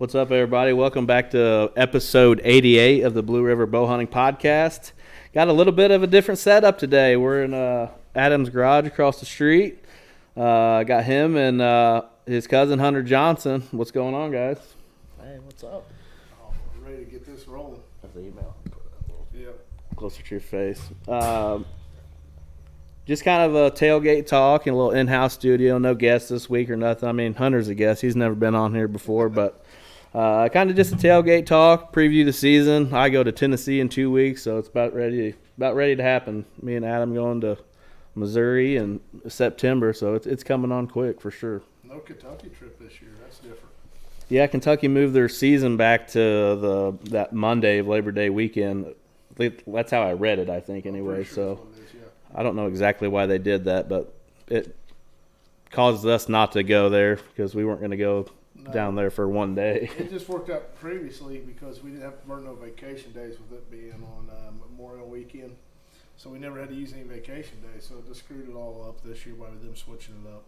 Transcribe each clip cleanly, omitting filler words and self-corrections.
What's up, everybody? Welcome back to episode 88 of the Blue River Bow Hunting Podcast. Got a little bit of a different setup today. We're in Adam's garage across the street. Got him and his cousin, Hunter Johnson. What's going on, guys? Hey, what's up? Oh, we're ready to get this rolling. That's the email. Yep. Closer to your face. Just kind of a tailgate talk and a little in-house studio. No guests this week or nothing. I mean, Hunter's a guest. He's never been on here before, but kind of just a tailgate talk, preview the season. I go to Tennessee in 2 weeks, so it's about ready to happen. Me and Adam going to Missouri in September, so it's coming on quick for sure. No Kentucky trip this year. That's different. Yeah, Kentucky moved their season back to that Monday of Labor Day weekend. That's how I read it, I think, anyway. Sure So it is, yeah. I don't know exactly why they did that, but it caused us not to go there because we weren't going to go down there for 1 day. It just worked out previously because we didn't have to burn no vacation days with it being on Memorial Weekend. So we never had to use any vacation days. So it just screwed it all up this year by them switching it up.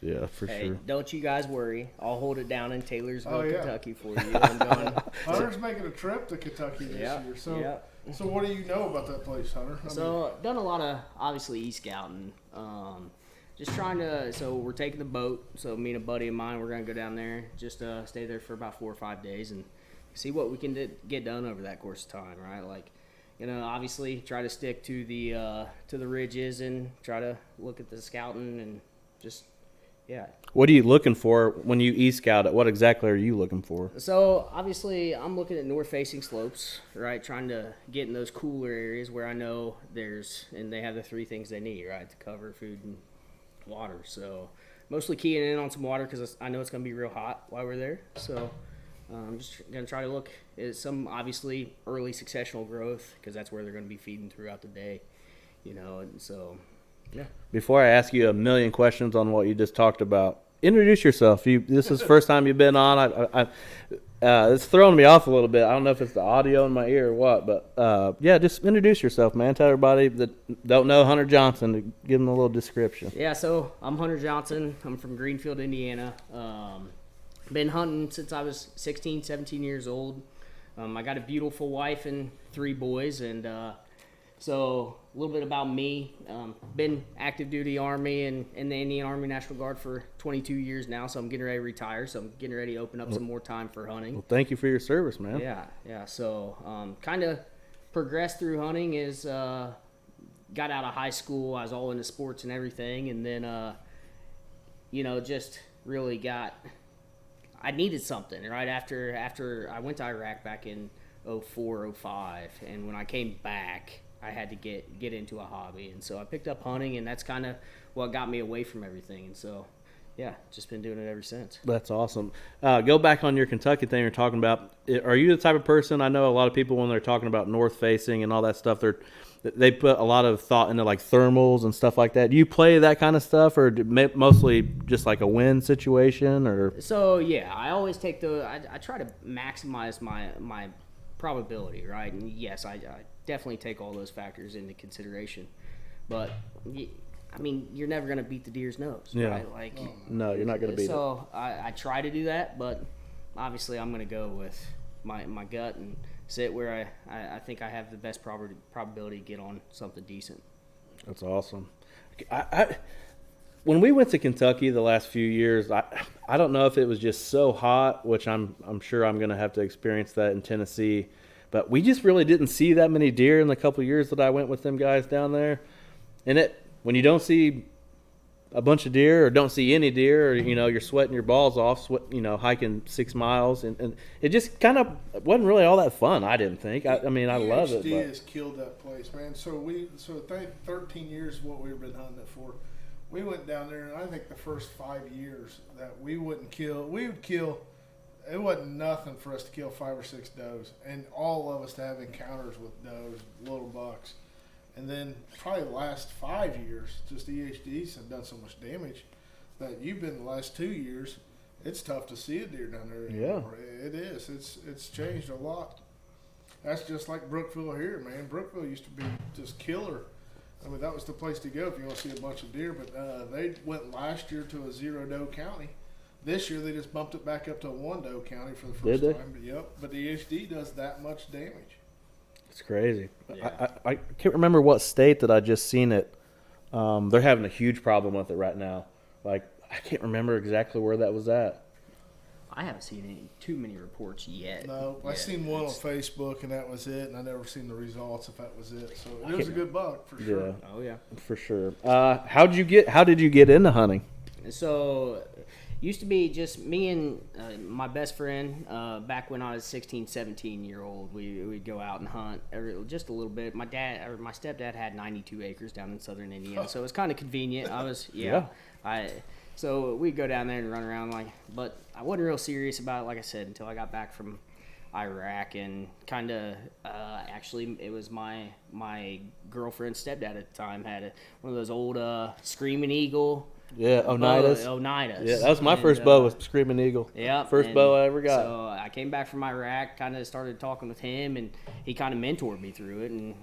Yeah, for Hey, sure. don't you guys worry. I'll hold it down in Taylorsville, Oh, yeah. Kentucky for you. I'm going. Hunter's making a trip to Kentucky this year. So, so what do you know about that place, Hunter? Done a lot of, obviously, e-scouting. Just trying to, so we're taking the boat. So me and a buddy of mine, we're going to go down there, just stay there for about 4 or 5 days and see what we can get done over that course of time, right? Like, obviously try to stick to the ridges and try to look at the scouting and just, yeah. What are you looking for when you e-scout it? What exactly are you looking for? So, obviously, I'm looking at north-facing slopes, right? Trying to get in those cooler areas where I know and they have the 3 things they need, right? To cover, food, and water. So, mostly keying in on some water because I know it's going to be real hot while we're there. So, I'm just going to try to look at some, obviously, early successional growth because that's where they're going to be feeding throughout the day, and so, yeah. Before I ask you a million questions on what you just talked about, introduce yourself. This is the first time you've been on. It's throwing me off a little bit. I don't know if it's the audio in my ear or what, but yeah, just introduce yourself, man. Tell everybody that don't know Hunter Johnson to give them a little description. Yeah, so I'm Hunter Johnson. I'm from Greenfield, Indiana. Been hunting since I was 16, 17 years old. I got a beautiful wife and 3 boys, and so a little bit about me. Been active duty Army and in the Indian Army National Guard for 22 years now, so I'm getting ready to retire. So I'm getting ready to open up some more time for hunting. Well, thank you for your service, man. Yeah. So kind of progressed through hunting is got out of high school. I was all into sports and everything, and then just really I needed something right after I went to Iraq back in 04, 05, and when I came back, I had to get into a hobby, and so I picked up hunting, and that's kind of what got me away from everything, and so yeah, just been doing it ever since. That's awesome. Go back on your Kentucky thing you're talking about. Are you the type of person, I know a lot of people when they're talking about north facing and all that stuff, they put a lot of thought into like thermals and stuff like that. Do you play that kind of stuff, or mostly just like a wind situation? Or so yeah, I always take I try to maximize my probability, right? And yes, I definitely take all those factors into consideration, but I mean, you're never going to beat the deer's nose, right? Like, no, you're not going to beat it. So I try to do that, but obviously I'm going to go with my gut and sit where I think I have the best probability to get on something decent. That's awesome. When we went to Kentucky the last few years, I don't know if it was just so hot, which I'm sure I'm going to have to experience that in Tennessee, but we just really didn't see that many deer in the couple of years that I went with them guys down there. And when you don't see a bunch of deer or don't see any deer, or you're sweating your balls off, hiking 6 miles, and it just kind of wasn't really all that fun. I didn't think. I mean, I love it. UHD has killed that place, man. So 13 years is what we've been hunting it for. We went down there, and I think the first 5 years that we would kill. It wasn't nothing for us to kill 5 or 6 does, and all of us to have encounters with does, little bucks. And then probably the last 5 years, just EHDs have done so much damage that you've been the last 2 years, it's tough to see a deer down there anymore. Yeah. It is. It's changed a lot. That's just like Brookville here, man. Brookville used to be just killer. I mean, that was the place to go if you want to see a bunch of deer. But they went last year to a 0 doe county This year they just bumped it back up to a 1-doe county for the first Did they? time. But, yep, but the HD does that much damage. It's crazy. Yeah. I can't remember what state that I just seen it. They're having a huge problem with it right now. Like, I can't remember exactly where that was at. I haven't seen too many reports yet. No, I seen one on Facebook, and that was it. And I never seen the results if that was it. So it was a good buck for sure. Yeah, Oh yeah. for sure. How did you get into hunting? So, used to be just me and my best friend back when I was 16, 17-year-old. We'd go out and hunt just a little bit. My stepdad had 92 acres down in southern Indiana, so it was kind of convenient. So we'd go down there and run around but I wasn't real serious about it, like I said, until I got back from Iraq, and kind of actually it was my girlfriend's stepdad at the time had one of those old Screaming Eagle. Yeah, Oneidas. Oneidas. Yeah, that was my first bow with Screaming Eagle. Yeah, first bow I ever got. So I came back from Iraq, kind of started talking with him, and he kind of mentored me through it. And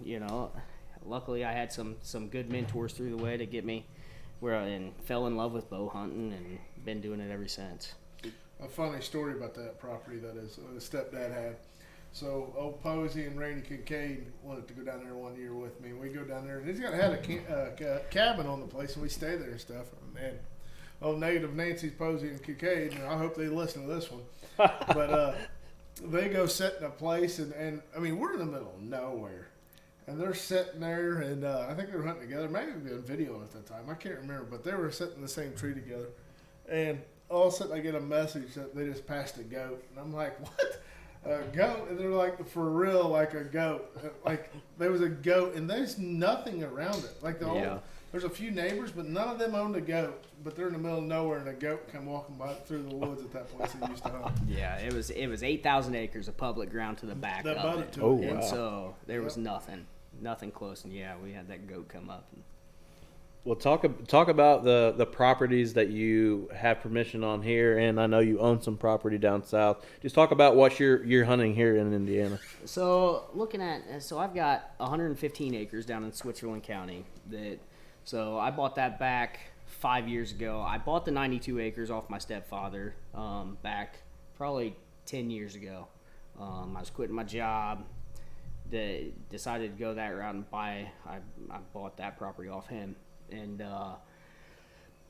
luckily I had some good mentors through the way to get me and fell in love with bow hunting, and been doing it ever since. A funny story about that property that is the stepdad had. So old Posey and Randy Kincaid wanted to go down there one year with me. We go down there, and he's had a cabin on the place, and we stay there and stuff. And negative Nancy's Posey and Kincaid, and I hope they listen to this one. But they go sit in a place, and I mean, we're in the middle of nowhere. And they're sitting there, and I think they were hunting together. Maybe we had video at that time. I can't remember, but they were sitting in the same tree together. And all of a sudden, I get a message that they just passed a goat. And I'm like, what? A goat? And they're like, for real, like a goat. Like, there was a goat, and there's nothing around it. Like, there's a few neighbors, but none of them owned a goat. But they're in the middle of nowhere, and a goat come walking by through the woods at that place they used to hunt. Yeah, it was 8,000 acres of public ground to the back That of butted it. to it. Oh, And wow. so there was nothing close. And yeah, we had that goat come up. Well, talk about the properties that you have permission on here, and I know you own some property down south. Just talk about what you're hunting here in Indiana. So I've got 115 acres down in Switzerland County. So I bought that back 5 years ago. I bought the 92 acres off my stepfather back probably 10 years ago. I was quitting my job. Decided to go that route and I bought that property off him, and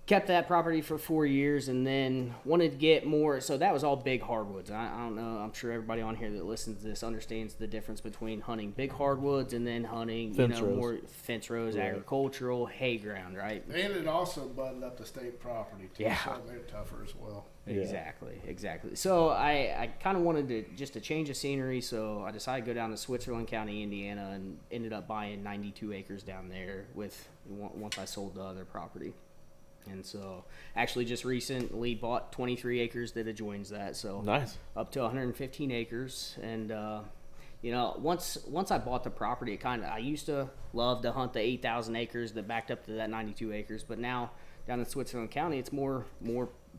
kept that property for 4 years, and then wanted to get more. So that was all big hardwoods. I don't know. I'm sure everybody on here that listens to this understands the difference between hunting big hardwoods and then hunting more fence rows, right. Agricultural hay ground, right? And it also butted up the state property too. Yeah. So they're tougher as well. Exactly. So I kind of wanted to change the scenery, so I decided to go down to Switzerland County, Indiana, and ended up buying 92 acres down there once I sold the other property. And so actually just recently bought 23 acres that adjoins that, so Nice. Up to 115 acres. And once I bought the property, I used to love to hunt the 8,000 acres that backed up to that 92 acres, but now down in Switzerland County it's more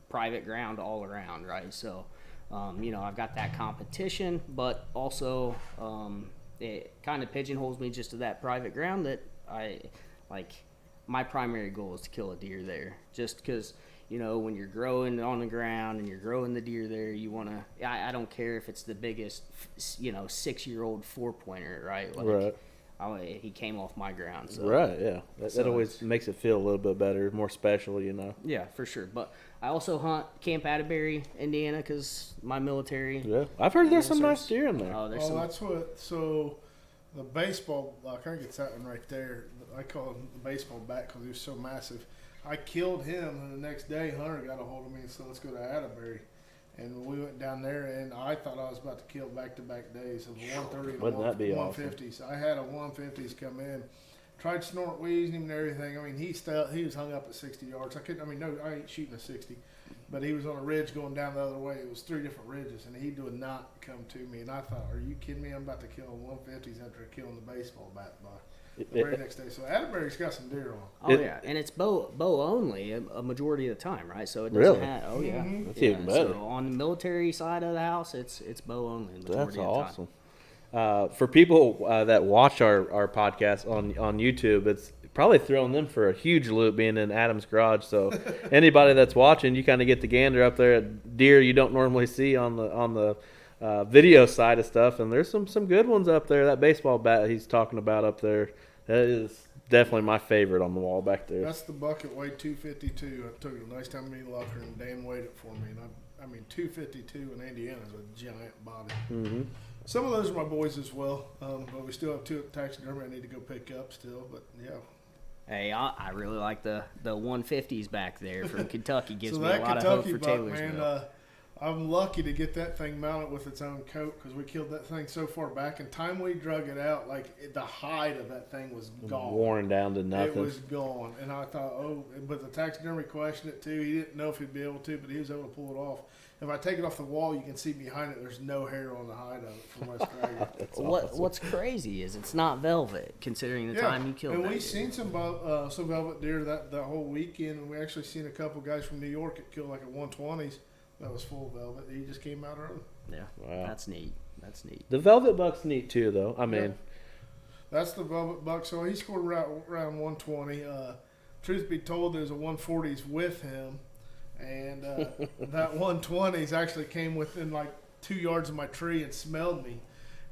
private ground all around, right? So I've got that competition, but also it kind of pigeonholes me just to that private ground that I like. My primary goal is to kill a deer there, just because when you're growing on the ground and you're growing the deer there, you want to. I don't care if it's the biggest 6-year-old 4-pointer, right? Right. He came off my ground. So. Right. Yeah. That always makes it feel a little bit better, more special, Yeah, for sure. But I also hunt Camp Atterbury, Indiana, because my military. Yeah, I've heard there's some nice deer in there. That's what. So the baseball, I think it's that one right there. I call him the baseball bat because he was so massive. I killed him, and the next day Hunter got a hold of me and said, "Let's go to Atterbury." And we went down there, and I thought I was about to kill back-to-back days of 130 and 150s. Awesome. I had a 150s come in, tried snort wheezing him and everything. I mean, he was hung up at 60 yards. I ain't shooting a 60, but he was on a ridge going down the other way. It was 3 different ridges, and he would not come to me. And I thought, "Are you kidding me? I'm about to kill a 150s after killing the baseball bat by." The very next day. So Atterbury's got some deer on. Yeah, and it's bow only a majority of the time, right? So it doesn't really? Mm-hmm. That's even better. So on the military side of the house, it's bow only. That's awesome. For people that watch our podcast on YouTube, it's probably throwing them for a huge loop being in Adam's garage. So anybody that's watching, you kind of get the gander up there at deer you don't normally see on the video side of stuff. And there's some good ones up there. That baseball bat he's talking about up there, that is definitely my favorite on the wall back there. That's the bucket weighed 252. I took it a nice time meat locker and Dan weighed it for me. And I mean 252 in Indiana is a giant body. Mm-hmm. Some of those are my boys as well, but we still have 2 at taxidermy I need to go pick up still. But yeah. Hey, I really like the 150s back there from Kentucky. Gives So me a that lot Kentucky of hope for buck, Taylorsville. man, I'm lucky to get that thing mounted with its own coat because we killed that thing so far back. And time we drug it out, the hide of that thing was gone. Worn down to nothing. It was gone. And I thought, but the taxidermy questioned it too. He didn't know if he'd be able to, but he was able to pull it off. If I take it off the wall, you can see behind it, there's no hair on the hide of it from my straggle. What's crazy is it's not velvet, considering the time you killed and that we deer. seen some velvet deer that whole weekend, and we actually seen a couple guys from New York that killed like a 120s that was full velvet. He just came out early. Yeah, Wow. That's neat. That's neat. The velvet buck's neat too, though. I mean, That's the velvet buck. So he scored around 120. Truth be told, there's a 140s with him, and that 120s actually came within like 2 yards of my tree and smelled me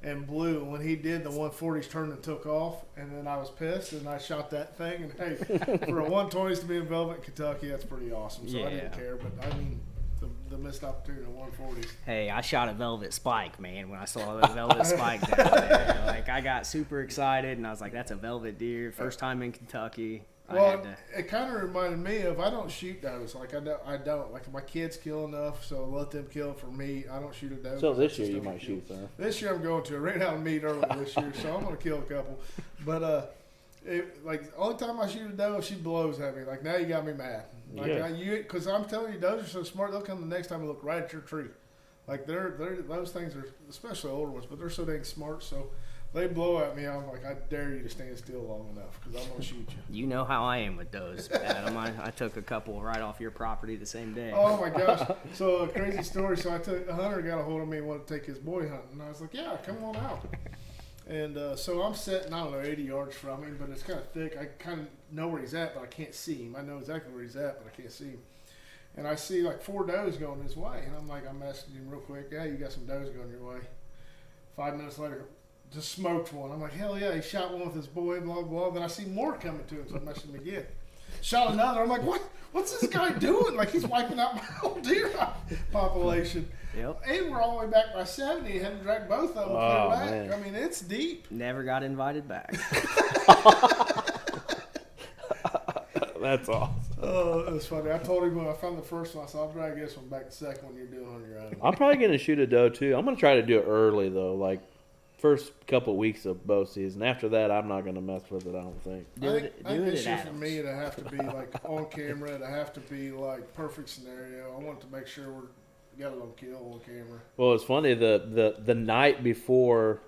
and blew. And when he did, the 140s turned and took off, and then I was pissed and I shot that thing. And hey, for a 120s to be in velvet Kentucky, that's pretty awesome. So I didn't care, but I mean, the missed opportunity in 140s. Hey, I shot a velvet spike, man, when I saw the velvet spike down there. Like, I got super excited, and I was like, that's a velvet deer. First time in Kentucky. Well, it kind of reminded me of I don't shoot does. Like I don't. Like my kids kill enough, so let them kill for me. I don't shoot a doe. so this year you might shoot though. This year I'm going to. I ran out of meat early this year, so I'm going to kill a couple. But the only time I shoot a doe, she blows at me. Like now you got me mad. Like because I'm telling you, does are so smart. They'll come the next time and look right at your tree. Like they're those things are, especially older ones, but they're so dang smart. So they blow at me. I'm like, I dare you to stand still long enough because I'm going to shoot you. You know how I am with those, Adam. I took a couple right off your property the same day. Oh my gosh! So a crazy story. So a hunter got a hold of me and wanted to take his boy hunting, and I was like, yeah, come on out. And so I'm sitting, I don't know, 80 yards from him, but it's kind of thick. I kind of know where he's at, but I can't see him. I know exactly where he's at, but I can't see him. And I see like 4 does going his way, and I'm messaging him real quick. Yeah, you got some does going your way. 5 minutes later, just smoked one. I'm like, hell yeah, he shot one with his boy, blah, blah. Then I see more coming to him, so I messaged him again. Shot another. I'm like, what's this guy doing? Like, he's wiping out my whole deer population. Yep. And we're all the way back by 70 and had to drag both of them clear back. Man. I mean, it's deep. Never got invited back. That's awesome. Oh, it was funny. I told him when I found the first one, I said, I'll drag this one back the second one you're doing on your own. I'm probably going to shoot a doe too. I'm going to try to do it early though, like first couple weeks of bow season. After that, I'm not going to mess with it, I don't think. Do it this year at for me, it'd have to be like on camera. It'd have to be like perfect scenario. I want to make sure we got it on kill on camera. Well, it's funny. The night before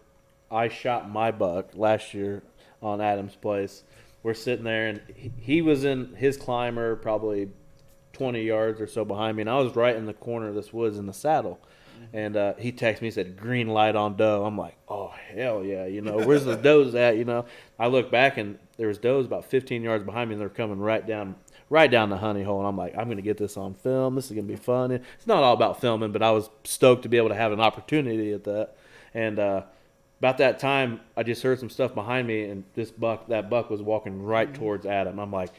I shot my buck last year on Adam's place, we're sitting there, and he was in his climber probably 20 yards or so behind me, and I was right in the corner of this woods in the saddle. And he texted me, he said, green light on doe. I'm like, oh, hell yeah, where's the does at, I look back, and there was does about 15 yards behind me, and they're coming right down the honey hole. And I'm like, I'm going to get this on film. This is going to be fun. It's not all about filming, but I was stoked to be able to have an opportunity at that. And about that time, I just heard some stuff behind me, and that buck was walking right towards Adam. I'm like,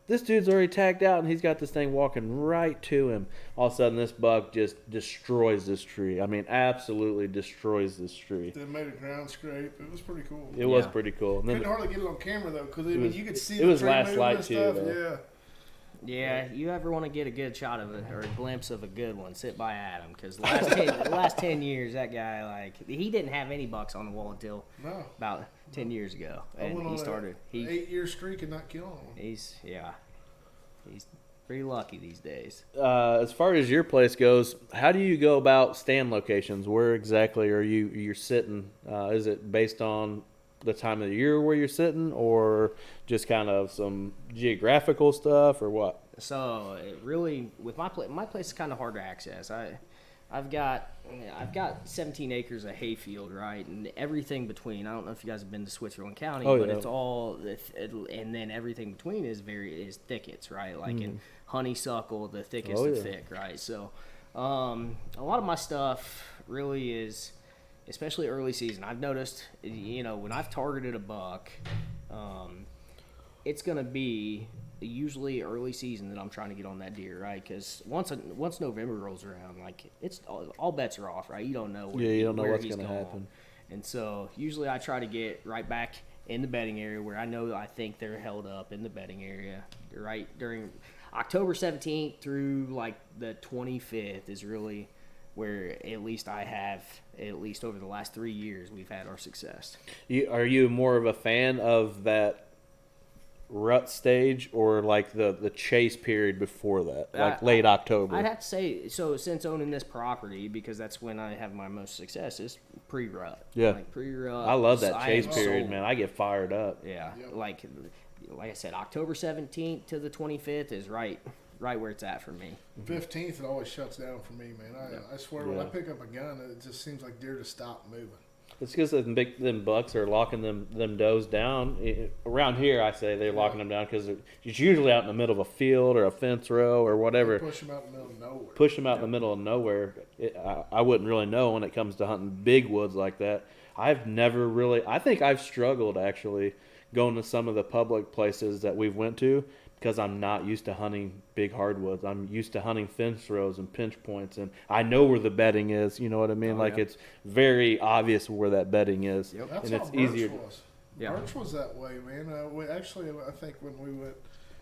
this dude's already tagged out, and he's got this thing walking right to him. All of a sudden, this buck just destroys this tree. I mean, absolutely destroys this tree. They made a ground scrape. It was pretty cool. It was pretty cool. Couldn't hardly get it on camera, though, because you could see it was tree last moving light, and too, stuff. though. Yeah. Yeah, you ever want to get a good shot of it or a glimpse of a good one, sit by Adam, because the last 10 years, that guy, he didn't have any bucks on the wall until about 10 years ago. And he started. 8-year streak and not killing one. He's pretty lucky these days. As far as your place goes, how do you go about stand locations? Where exactly are you're sitting? Is it based on the time of the year where you're sitting, or just kind of some geographical stuff, or what? So it really, with my place is kind of hard to access. I've got 17 acres of hayfield, right, and everything between. I don't know if you guys have been to Switzerland County, Oh, but yeah. it's all, and then everything between is thickets, right? Like in honeysuckle, the thickest Oh, of yeah. thick, right? So, a lot of my stuff really is, especially early season. I've noticed, when I've targeted a buck, it's gonna be usually early season that I'm trying to get on that deer, right? Because once November rolls around, like it's all bets are off, right? You don't know. You don't know where what's he's going to happen. and so usually I try to get right back in the bedding area where I think they're held up in the bedding area, right during October 17th through like the 25th is really where at least over the last 3 years we've had our success. Are you more of a fan of that rut stage or like the chase period before that, like late October? I'd have to say, so since owning this property, because that's when I have my most success, is pre-rut. Yeah. Like pre-rut. I love that I chase am period, sold. man. I get fired up. Yeah. Yep. Like I said, October 17th to the 25th is right where it's at for me. 15th, it always shuts down for me, man. I swear, when Yeah. I pick up a gun, it just seems like deer just stop moving. It's because them bucks are locking them does down. Around here, I say they're locking them down because it's usually out in the middle of a field or a fence row or They whatever. push them out in the middle of nowhere. Push them out in the middle of nowhere. I wouldn't really know when it comes to hunting big woods like that. I've never really. I think I've struggled actually going to some of the public places that we've went to because I'm not used to hunting big hardwoods. I'm used to hunting fence rows and pinch points, and I know where the bedding is. You know what I mean? Oh, like yeah. it's very obvious where that bedding is, Yep. That's and how it's Birch easier. was. Yeah. Birch was that way, man. I think when we went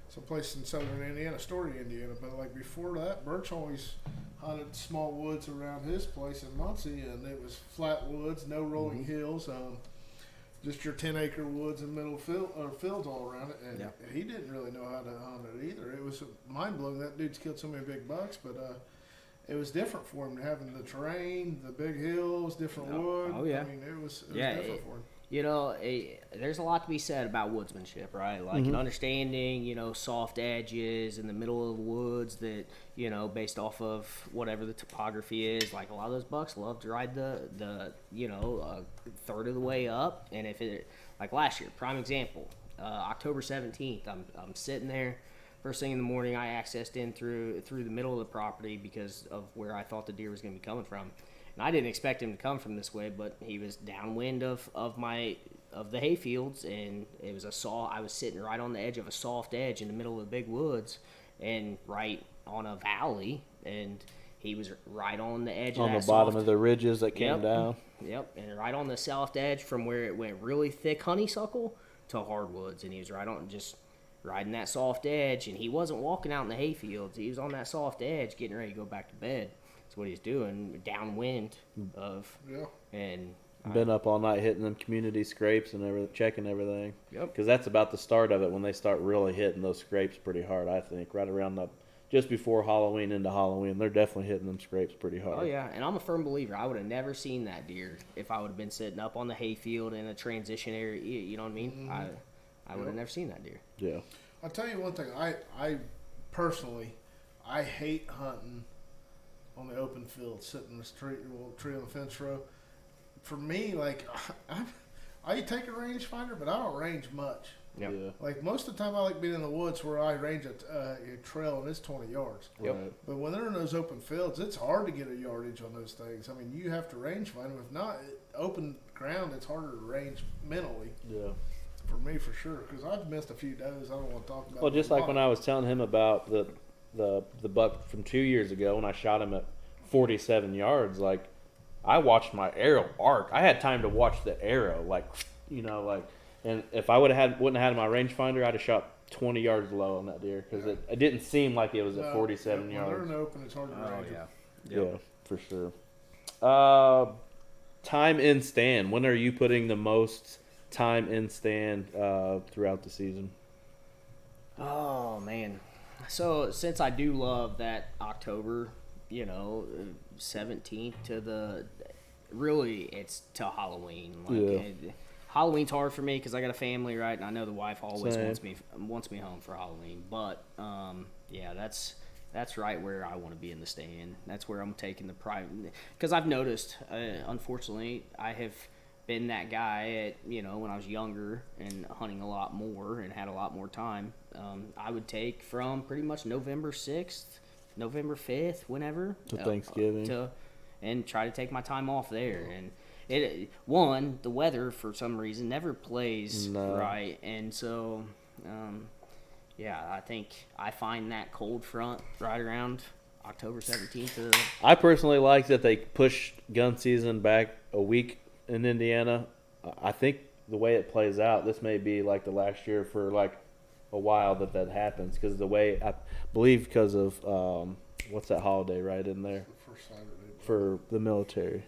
someplace in southern Indiana, Story, Indiana, but like before that, Birch always hunted small woods around his place in Muncie, and it was flat woods, no rolling hills, just your 10-acre woods and middle fields all around it. And Yeah. he didn't really know how to hunt it either. It was mind blowing. That dude's killed so many big bucks, but it was different for him having the terrain, the big hills, different wood. Oh, yeah. I mean, it was Yeah, different for him. There's a lot to be said about woodsmanship, right? Like an understanding, soft edges in the middle of the woods that, based off of whatever the topography is. Like a lot of those bucks love to ride the a third of the way up. And if it, like last year, prime example, October 17th, I'm sitting there. First thing in the morning, I accessed in through the middle of the property because of where I thought the deer was going to be coming from. And I didn't expect him to come from this way, but he was downwind of the hay fields, and it was I was sitting right on the edge of a soft edge in the middle of the big woods, and right on a valley, and he was right on the edge On of the that bottom soft, of the ridges that came Yep. down. Yep, and right on the soft edge from where it went really thick honeysuckle to hardwoods, and he was right on just riding that soft edge, and he wasn't walking out in the hay fields. He was on that soft edge, getting ready to go back to bed. That's what he's doing, downwind of, Yeah. and Been up all night hitting them community scrapes and checking everything. Yep. Because that's about the start of it when they start really hitting those scrapes pretty hard. I think right around just before Halloween into Halloween, they're definitely hitting them scrapes pretty hard. Oh yeah, and I'm a firm believer. I would have never seen that deer if I would have been sitting up on the hayfield in a transition area. You know what I mean? I would have never seen that deer. Yeah. I'll tell you one thing. I personally, I hate hunting on the open field, sitting in the tree on the fence row. For me, like I take a rangefinder, but I don't range much. Yep. Yeah. Like most of the time, I like being in the woods where I range a trail and it's 20 yards. Yep. Right. But when they're in those open fields, it's hard to get a yardage on those things. I mean, you have to rangefind them. If not, open ground, it's harder to range mentally. Yeah. For me, for sure, because I've missed a few does. I don't want to talk about. Well, just like when I was telling him about the buck from 2 years ago when I shot him at 47 yards, like I watched my arrow arc. I had time to watch the arrow, and if I wouldn't have had my rangefinder, I'd have shot 20 yards low on that deer because it didn't seem like it was at 47 when yards. they're in the open, it's hard to range. Yeah, for sure. Time in stand. When are you putting the most time in stand throughout the season? Oh man. So since I do love that October, 17th to really it's till Halloween. Halloween's hard for me because I got a family, right? And I know the wife always Same. wants me home for Halloween. But that's that's right where I want to be in the stand. That's where I'm taking the pride. Because I've noticed, unfortunately, I have been that guy at, when I was younger and hunting a lot more and had a lot more time. I would take from pretty much November 6th, November 5th, whenever. To Thanksgiving. And try to take my time off there. And the weather for some reason never plays right. And so, I think I find that cold front right around October 17th. I personally like that they push gun season back a week in Indiana. I think the way it plays out, this may be like the last year for like a while that happens, because the way I believe because of what's that holiday right in there for the military.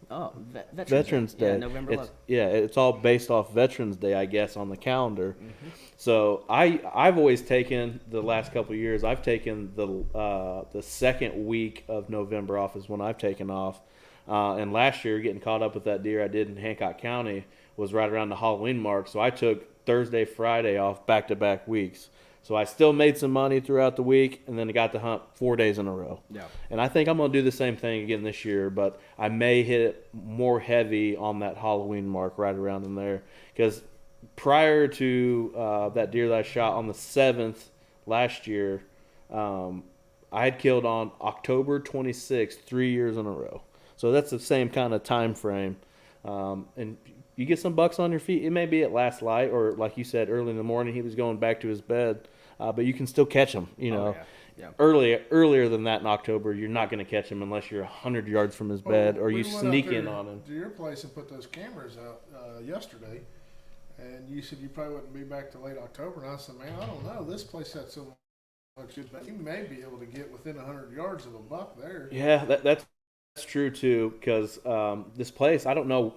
Oh, Veterans Day. Yeah, November 11th. It's all based off Veterans Day, I guess, on the calendar. Mm-hmm. So I've always taken the last couple of years. I've taken the second week of November off is when I've taken off. And last year, getting caught up with that deer I did in Hancock County was right around the Halloween mark. So I took Thursday, Friday off back-to-back weeks. So I still made some money throughout the week, and then I got to hunt 4 days in a row. Yeah. And I think I'm going to do the same thing again this year, but I may hit it more heavy on that Halloween mark right around in there. Because prior to that deer that I shot on the 7th last year, I had killed on October 26th 3 years in a row. So that's the same kind of time frame. And you get some bucks on your feet. It may be at last light, or like you said, early in the morning he was going back to his bed. But you can still catch them, Earlier than that in October, you're not going to catch him unless you're 100 yards from his bed or you sneak in on him. To your place and put those cameras out yesterday, and you said you probably wouldn't be back till late October. And I said, man, I don't know. This place had so much good, but you may be able to get within 100 yards of a buck there. Yeah, that's true too, because this place, I don't know.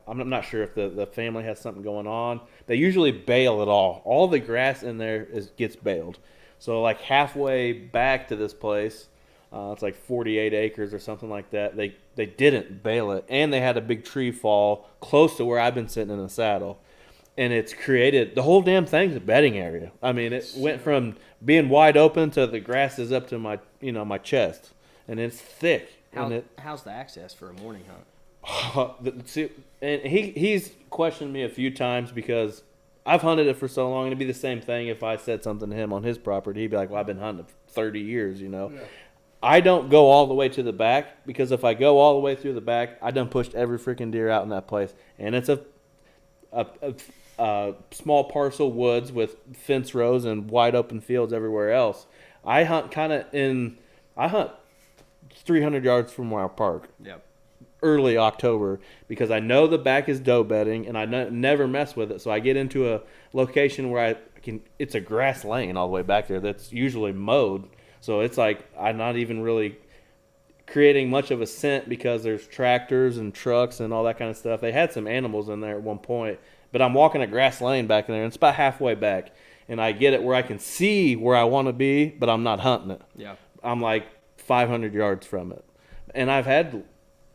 I'm not sure if the family has something going on. They usually bale it all. All the grass in there gets baled. So like halfway back to this place, it's like 48 acres or something like that. They didn't bale it, and they had a big tree fall close to where I've been sitting in the saddle, and it's created the whole damn thing's a bedding area. I mean, it went from being wide open to the grass is up to my my chest, and it's thick. How's the access for a morning hunt? And he's questioned me a few times because I've hunted it for so long. It'd be the same thing if I said something to him on his property. He'd be like, well, I've been hunting it for 30 years, Yeah. I don't go all the way to the back, because if I go all the way through the back, I done pushed every freaking deer out in that place. And it's a small parcel woods with fence rows and wide open fields everywhere else. I hunt 300 yards from where I park. Yep. Early October, because I know the back is doe bedding and I never mess with it. So I get into a location where it's a grass lane all the way back there that's usually mowed. So it's like I'm not even really creating much of a scent because there's tractors and trucks and all that kind of stuff. They had some animals in there at one point, but I'm walking a grass lane back in there, and it's about halfway back. And I get it where I can see where I want to be, but I'm not hunting it. Yeah. I'm like 500 yards from it. And I've had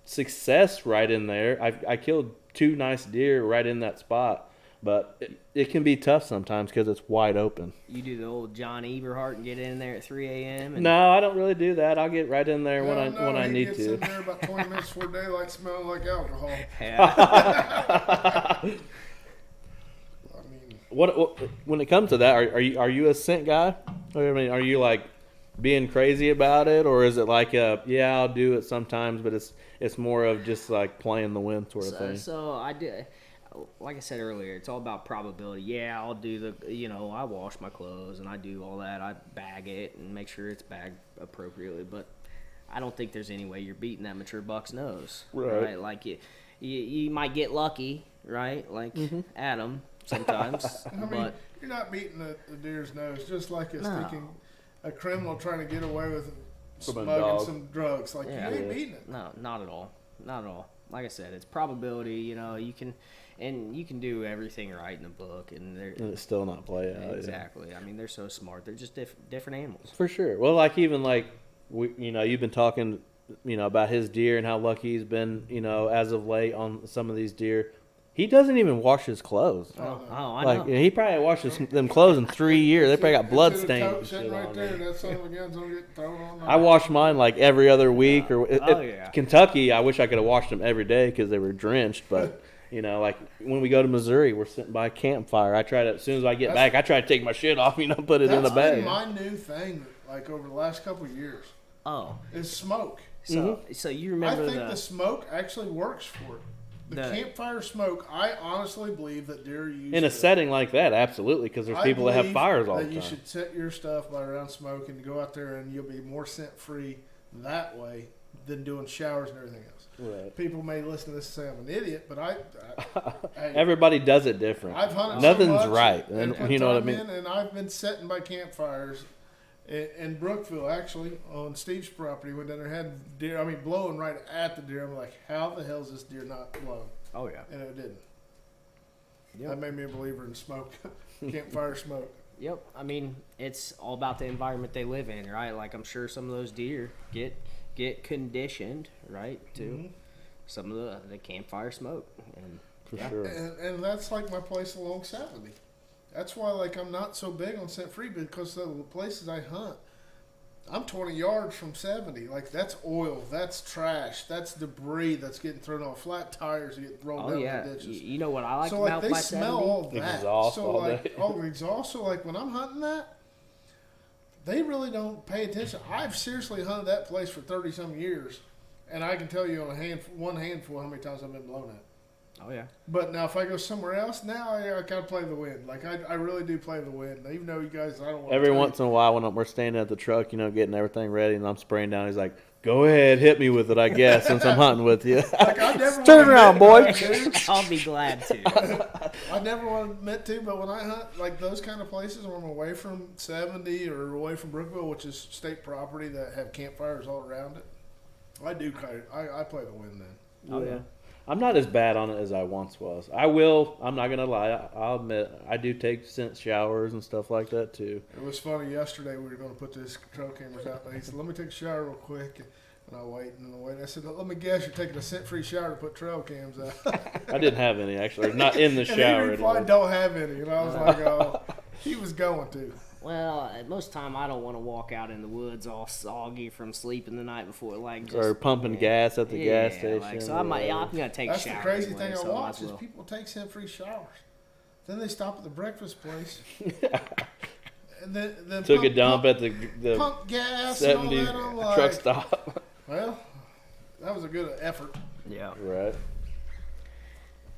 success right in there. I killed 2 nice deer right in that spot, but it can be tough sometimes because it's wide open. You do the old John Eberhart and get in there at 3 a.m.? No, I don't really do that. I'll get right in there when I need to. He gets in there about 20 minutes before daylight, smelling like alcohol. Yeah. I mean, what when it comes to that, are you a scent guy? I mean, are you like being crazy about it, or is it like I'll do it sometimes, but it's more of just like playing the wind sort of thing? So I do, like I said earlier, it's all about probability. Yeah, I'll do I wash my clothes and I do all that. I bag it and make sure it's bagged appropriately, but I don't think there's any way you're beating that mature buck's nose, right? Like you might get lucky, right? Like Adam sometimes. I mean, but you're not beating the deer's nose, just like a criminal trying to get away with smuggling some drugs. Like, you ain't beating it. No, not at all. Not at all. Like I said, it's probability. You can do everything right in the book, and it's still not play out. Exactly. I mean, they're so smart. They're just different animals. For sure. Well, like even like you've been talking, about his deer and how lucky he's been, as of late on some of these deer. He doesn't even wash his clothes. Oh, I Like know. he probably washes them clothes in 3 years. They probably got blood It's in a stains tote and sitting shit right on there, them. and that son of a gun's gonna get thrown on. I wash mine like every other week. Or Oh, yeah. Kentucky, I wish I could have washed them every day because they were drenched. But like when we go to Missouri, we're sitting by a campfire. I try to, as soon as I get back, I try to take my shit off. Put it in the That's bag. been my new thing, like over the last couple of years, Oh, is smoke. so you remember I think the smoke actually works for it. The campfire smoke, I honestly believe that deer use In a setting like that, absolutely, because there's people that have fires all the time. You should set your stuff by around smoke and go out there, and you'll be more scent free that way than doing showers and everything else. Right. People may listen to this and say I'm an idiot, but hey, Everybody does it different. I've hunted Nothing's so much right, and put you know what I time mean. in, and I've been sitting by campfires in Brookville, actually, on Steve's property. Went down there, had deer. I mean, blowing right at the deer. I'm like, how the hell is this deer not blowing? Oh yeah. And it didn't. Yep. That made me a believer in smoke, campfire smoke. Yep. I mean, it's all about the environment they live in, right? Like I'm sure some of those deer get conditioned, right, to some of the campfire smoke, and For sure. And that's like my place along 70. That's why like I'm not so big on scent free, because the places I hunt, I'm 20 yards from 70. Like that's oil, that's trash, that's debris that's getting thrown off, flat tires that get thrown down the ditches. You know what I like So about like they my smell 70? all that. Exhaust so all like day. all the exhaust. So like when I'm hunting that, they really don't pay attention. I've seriously hunted that place for 30 some years, and I can tell you on one handful how many times I've been blown at. Oh yeah. But now if I go somewhere else, now I gotta play the wind. Like I really do play the wind. Even though you guys, I don't want Every once in a while, when we're standing at the truck, getting everything ready, and I'm spraying down, he's like, "Go ahead, hit me with it, I guess, since I'm hunting with you." Like, I never Turn around, boy. I'll be glad to. I never want to admit to, but when I hunt like those kind of places where I'm away from 70 or away from Brookville, which is state property that have campfires all around it, I do I play the wind then. Oh yeah. I'm not as bad on it as I once was. I'm not gonna lie. I'll admit I do take scent showers and stuff like that too. It was funny yesterday. We were going to put this trail cameras out, and he said, "Let me take a shower real quick." And I wait and wait. I said, "Let me guess, you're taking a scent-free shower to put trail cams out." I didn't have any actually, not in the And shower. he replied, "Don't have any." And I was like, "Oh, he was going to." Well, most time I don't want to walk out in the woods all soggy from sleeping the night before, like just Or pumping gas at the gas station. Like, so I'm gonna take That's a shower. the crazy anyway, thing so I might watch as is well. people take scent-free showers. Then they stop at the breakfast place. And then Took a dump at the pump gas and all 70 that. I'm like, truck stop. well, that was a good effort. Yeah. Right.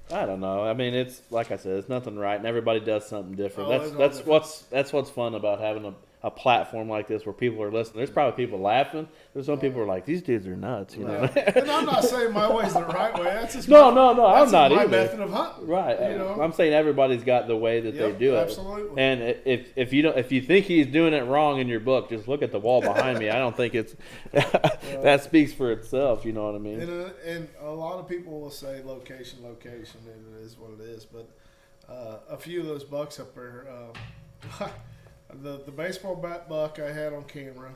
I don't know. I mean, it's like I said, it's nothing right, and everybody does something different. Oh, That's it's all that's what's fun about having a platform like this where people are listening. There's probably people laughing. There's some people who are like, these dudes are nuts. And I'm not saying my way's the right way. That's just No, that's I'm not my either. method of hunting. Right. You know? I'm saying everybody's got the way that they Yep, do it. absolutely. And if you think he's doing it wrong in your book, just look at the wall behind me. I don't think it's that speaks for itself. You know what I mean? And a lot of people will say location, and it is what it is. But a few of those bucks up there, the baseball bat buck I had on camera,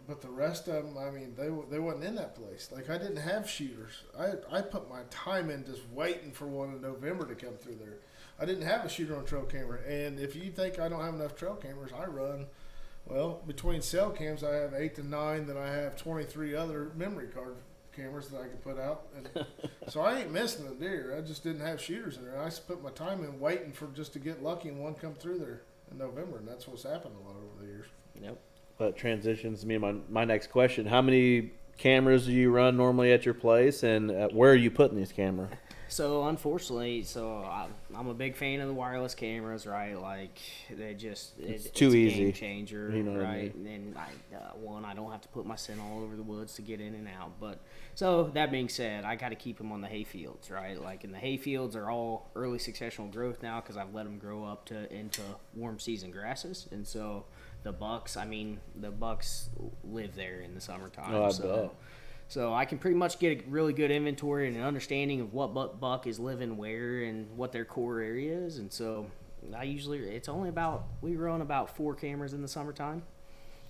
but the rest of them, I mean, they wasn't in that place. Like I didn't have shooters. I put my time in just waiting for one in November to come through there. I didn't have a shooter on trail camera. And if you think I don't have enough trail cameras, I run. Well, between cell cams, I have 8 to 9. Then I have 23 other memory card cameras that I can put out. And so I ain't missing a deer. I just didn't have shooters in there. I just put my time in waiting for just to get lucky and one come through there in November, and that's what's happened a lot over the years. Yep. That transitions me to my next question. How many cameras do you run normally at your place, and where are you putting these cameras? So unfortunately, I'm a big fan of the wireless cameras, right? Like they just it's too a easy. game changer, You know what I right? And I don't have to put my scent all over the woods to get in and out. But so that being said, I got to keep them on the hay fields, right? Like and the hay fields are all early successional growth now because I've let them grow up into warm season grasses, and so the bucks live there in the summertime. Oh, I bet. So I can pretty much get a really good inventory and an understanding of what buck is living where and what their core area is. And so we run about 4 cameras in the summertime.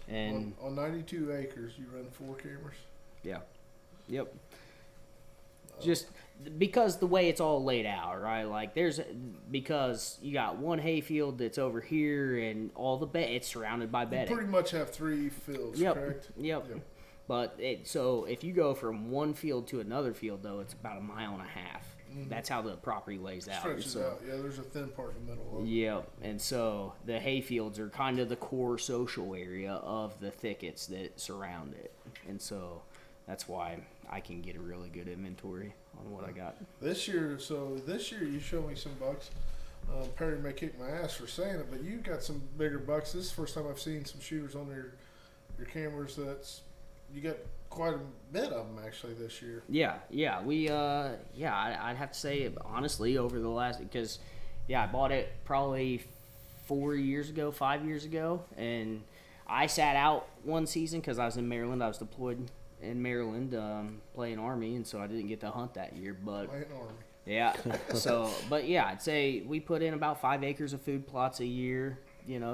And on 92 acres, you run 4 cameras. yeah, yep. Just because the way it's all laid out, right? Like because you got one hayfield that's over here and all the it's surrounded by You bedding. pretty much have 3 fields, Yep. correct? Yep. But so if you go from one field to another field, though, it's about 1.5 miles. That's how the property lays out. Stretches So, out. Yeah, there's a thin part in the middle of it. yep. And so the hayfields are kind of the core social area of the thickets that surround it. And so that's why I can get a really good inventory on what I got. This year you showed me some bucks. Perry may kick my ass for saying it, but you got some bigger bucks. This is the first time I've seen some shooters on your cameras. You got quite a bit of them actually this year. Yeah, I'd have to say honestly over the last, because I bought it probably 5 years ago, and I sat out one season because I was in Maryland. I was deployed in Maryland playing Army, and so I didn't get to hunt that year. But Playing Army. yeah, I'd say we put in about 5 acres of food plots a year,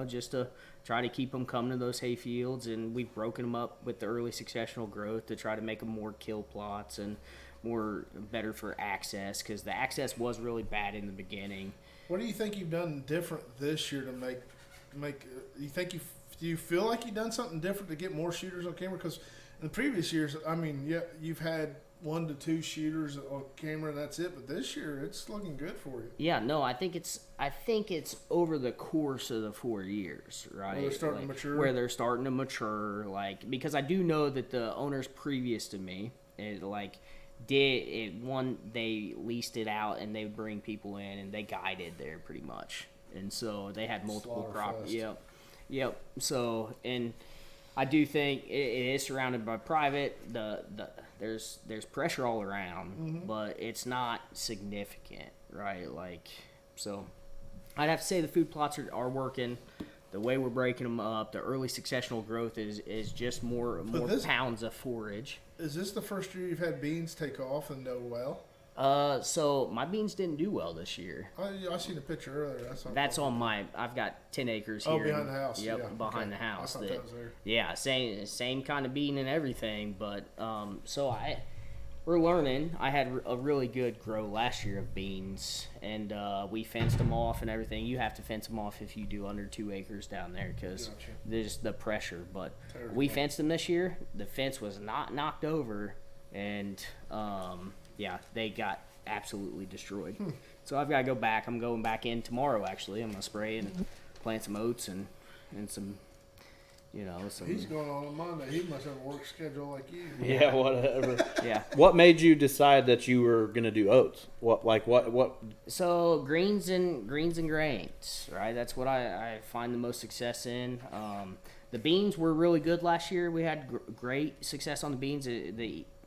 just to try to keep them coming to those hay fields, and we've broken them up with the early successional growth to try to make them more kill plots and better for access, because the access was really bad in the beginning. What do you think you've done different this year to make? Do you feel like you've done something different to get more shooters on camera? Because in the previous years, I mean, yeah, you've had 1 to 2 shooters on camera and that's it. But this year, it's looking good for you. Yeah, no, I think it's over the course of the 4 years, right? Where they're starting to mature. Where they're starting to mature, because I do know that the owners previous to me, they leased it out and they would bring people in and they guided there pretty much, and so they had multiple properties. Yep. So, and I do think it is surrounded by private. There's pressure all around, but it's not significant, right? So I'd have to say the food plots are working. The way we're breaking them up, the early successional growth is just more pounds of forage. Is this the first year you've had beans take off and do well? So my beans didn't do well this year. I seen a picture earlier. That's on I've got 10 acres here. Oh, behind the house. Yep, yeah. behind Okay. the house. I thought that was there. Yeah, same kind of bean and everything. But so we're learning. I had a really good grow last year of beans, and we fenced them off and everything. You have to fence them off if you do under 2 acres down there, because Gotcha. there's the pressure. But Terrible. we fenced them this year. The fence was not knocked over, and they got absolutely destroyed. So I've got to go back. I'm going back in tomorrow, actually. I'm going to spray and plant some oats and some, some... He's going on Monday. He must have a work schedule like you. Yeah, whatever. Yeah. What made you decide that you were going to do oats? What? So greens and grains, right? That's what I find the most success in. The beans were really good last year. We had great success on the beans.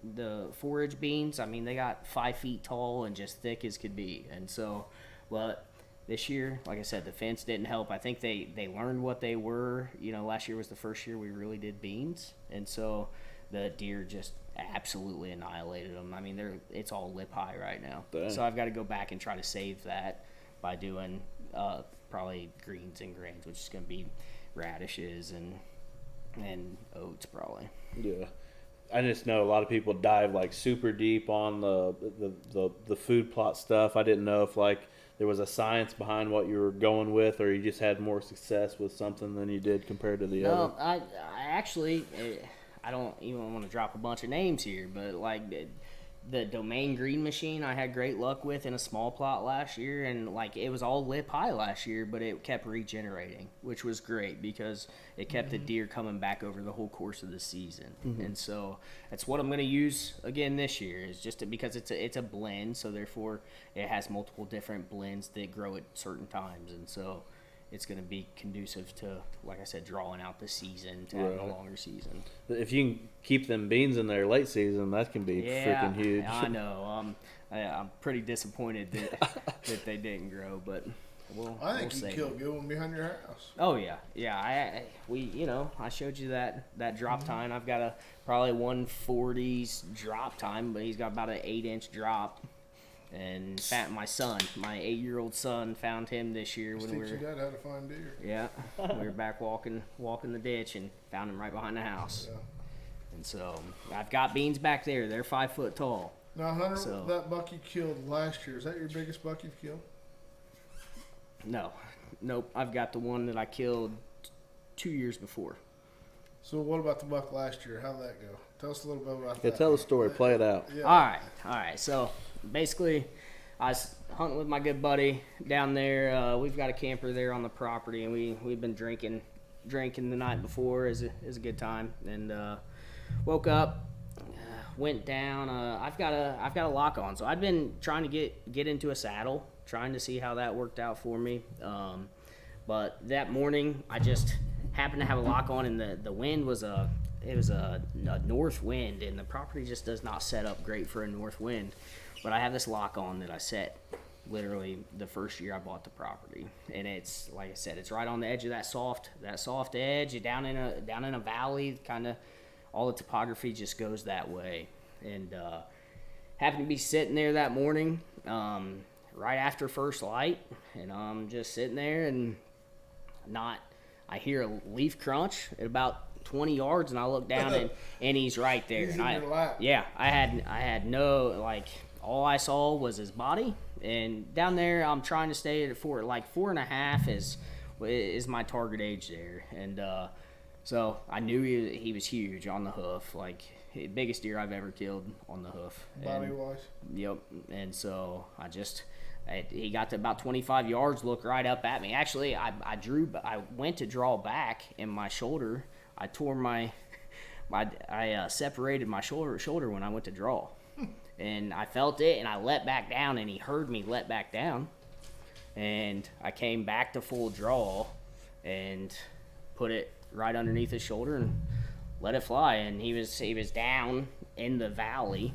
The forage beans, I mean, they got 5 feet tall and just thick as could be. And so, this year, like I said, the fence didn't help. I think they learned what they were. Last year was the first year we really did beans. And so the deer just absolutely annihilated them. I mean, it's all lip high right now. Dang. So I've got to go back and try to save that by doing probably greens and grains, which is going to be radishes and oats probably. Yeah. I just know a lot of people dive super deep on the food plot stuff. I didn't know if there was a science behind what you were going with, or you just had more success with something than you did compared to the other. No, I actually, I don't even want to drop a bunch of names here, but the Domain Green Machine I had great luck with in a small plot last year, and it was all lip high last year, but it kept regenerating, which was great because it kept the deer coming back over the whole course of the season. And so that's what I'm going to use again this year, is because it's a blend, so therefore it has multiple different blends that grow at certain times, and so it's going to be conducive to, like I said, drawing out the season to have a longer season. If you can keep them beans in there late season, that can be freaking huge. I know. I'm pretty disappointed that they didn't grow, but I think we'll you killed a good one behind your house. Oh yeah. I showed you that drop time. I've got probably 140's drop time, but he's got about an 8-inch drop. And my 8-year-old son, found him this year when we were. Teach your dad how to find deer. Yeah, we were back walking the ditch and found him right behind the house. Yeah. And so I've got beans back there. They're 5 foot tall. Now, Hunter, So- that buck you killed last year, is that your biggest buck you've killed? No, nope. I've got the one that I killed 2 years before. So what about the buck last year? How'd that go? Tell us a little bit about Yeah, that. tell the story. Play it out. Yeah. All right. So basically, I was hunting with my good buddy down there. We've got a camper there on the property, and we've been drinking the night before as a good time. And woke up, went down. I've got a lock on, so I'd been trying to get into a saddle, trying to see how that worked out for me. But that morning, I just happened to have a lock on, and the wind was a north wind, and the property just does not set up great for a north wind. But I have this lock on that I set literally the first year I bought the property, and it's like I said, it's right on the edge of that soft edge, down in a valley. Kind of all the topography just goes that way, and happened to be sitting there that morning, right after first light, and I'm just sitting there, and I hear a leaf crunch at about 20 yards, and I look down and he's right there. He's and in your lap. Yeah, I had no, like, all I saw was his body, and down there I'm trying to stay at 4.5 is my target age there, and so I knew he was huge on the hoof, like biggest deer I've ever killed on the hoof. Body wise. Yep, and so he got to about 25 yards, looked right up at me. Actually, I went to draw back, and my shoulder, I tore I separated my shoulder when I went to draw. And I felt it, and I let back down, and he heard me let back down. And I came back to full draw and put it right underneath his shoulder and let it fly. And he was down in the valley,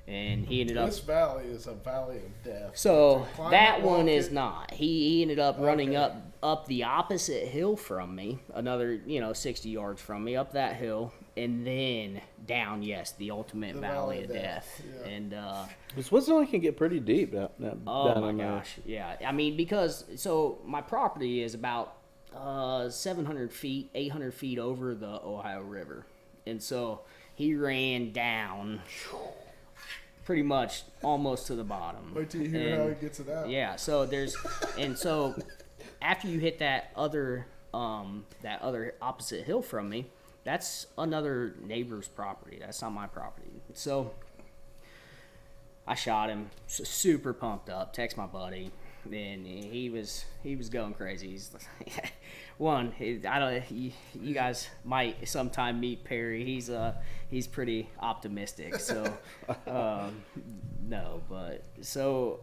and he ended up. This valley is a valley of death. So Climb that it, one walk is it. not. He ended up running Okay. up the opposite hill from me, another 60 yards from me, up that hill, and then down. Yes, the ultimate The valley of death. Yeah. And Switzerland can get pretty deep down oh down my in there. gosh, yeah. I mean, because my property is about 700 feet, 800 feet over the Ohio River, and so he ran down pretty much almost to the bottom. Wait till you hear how he gets it out. Yeah, so so after you hit that other opposite hill from me, that's another neighbor's property. That's not my property. So I shot him, super pumped up. Text my buddy, and he was going crazy. He's you guys might sometime meet Perry. He's pretty optimistic. So no, but so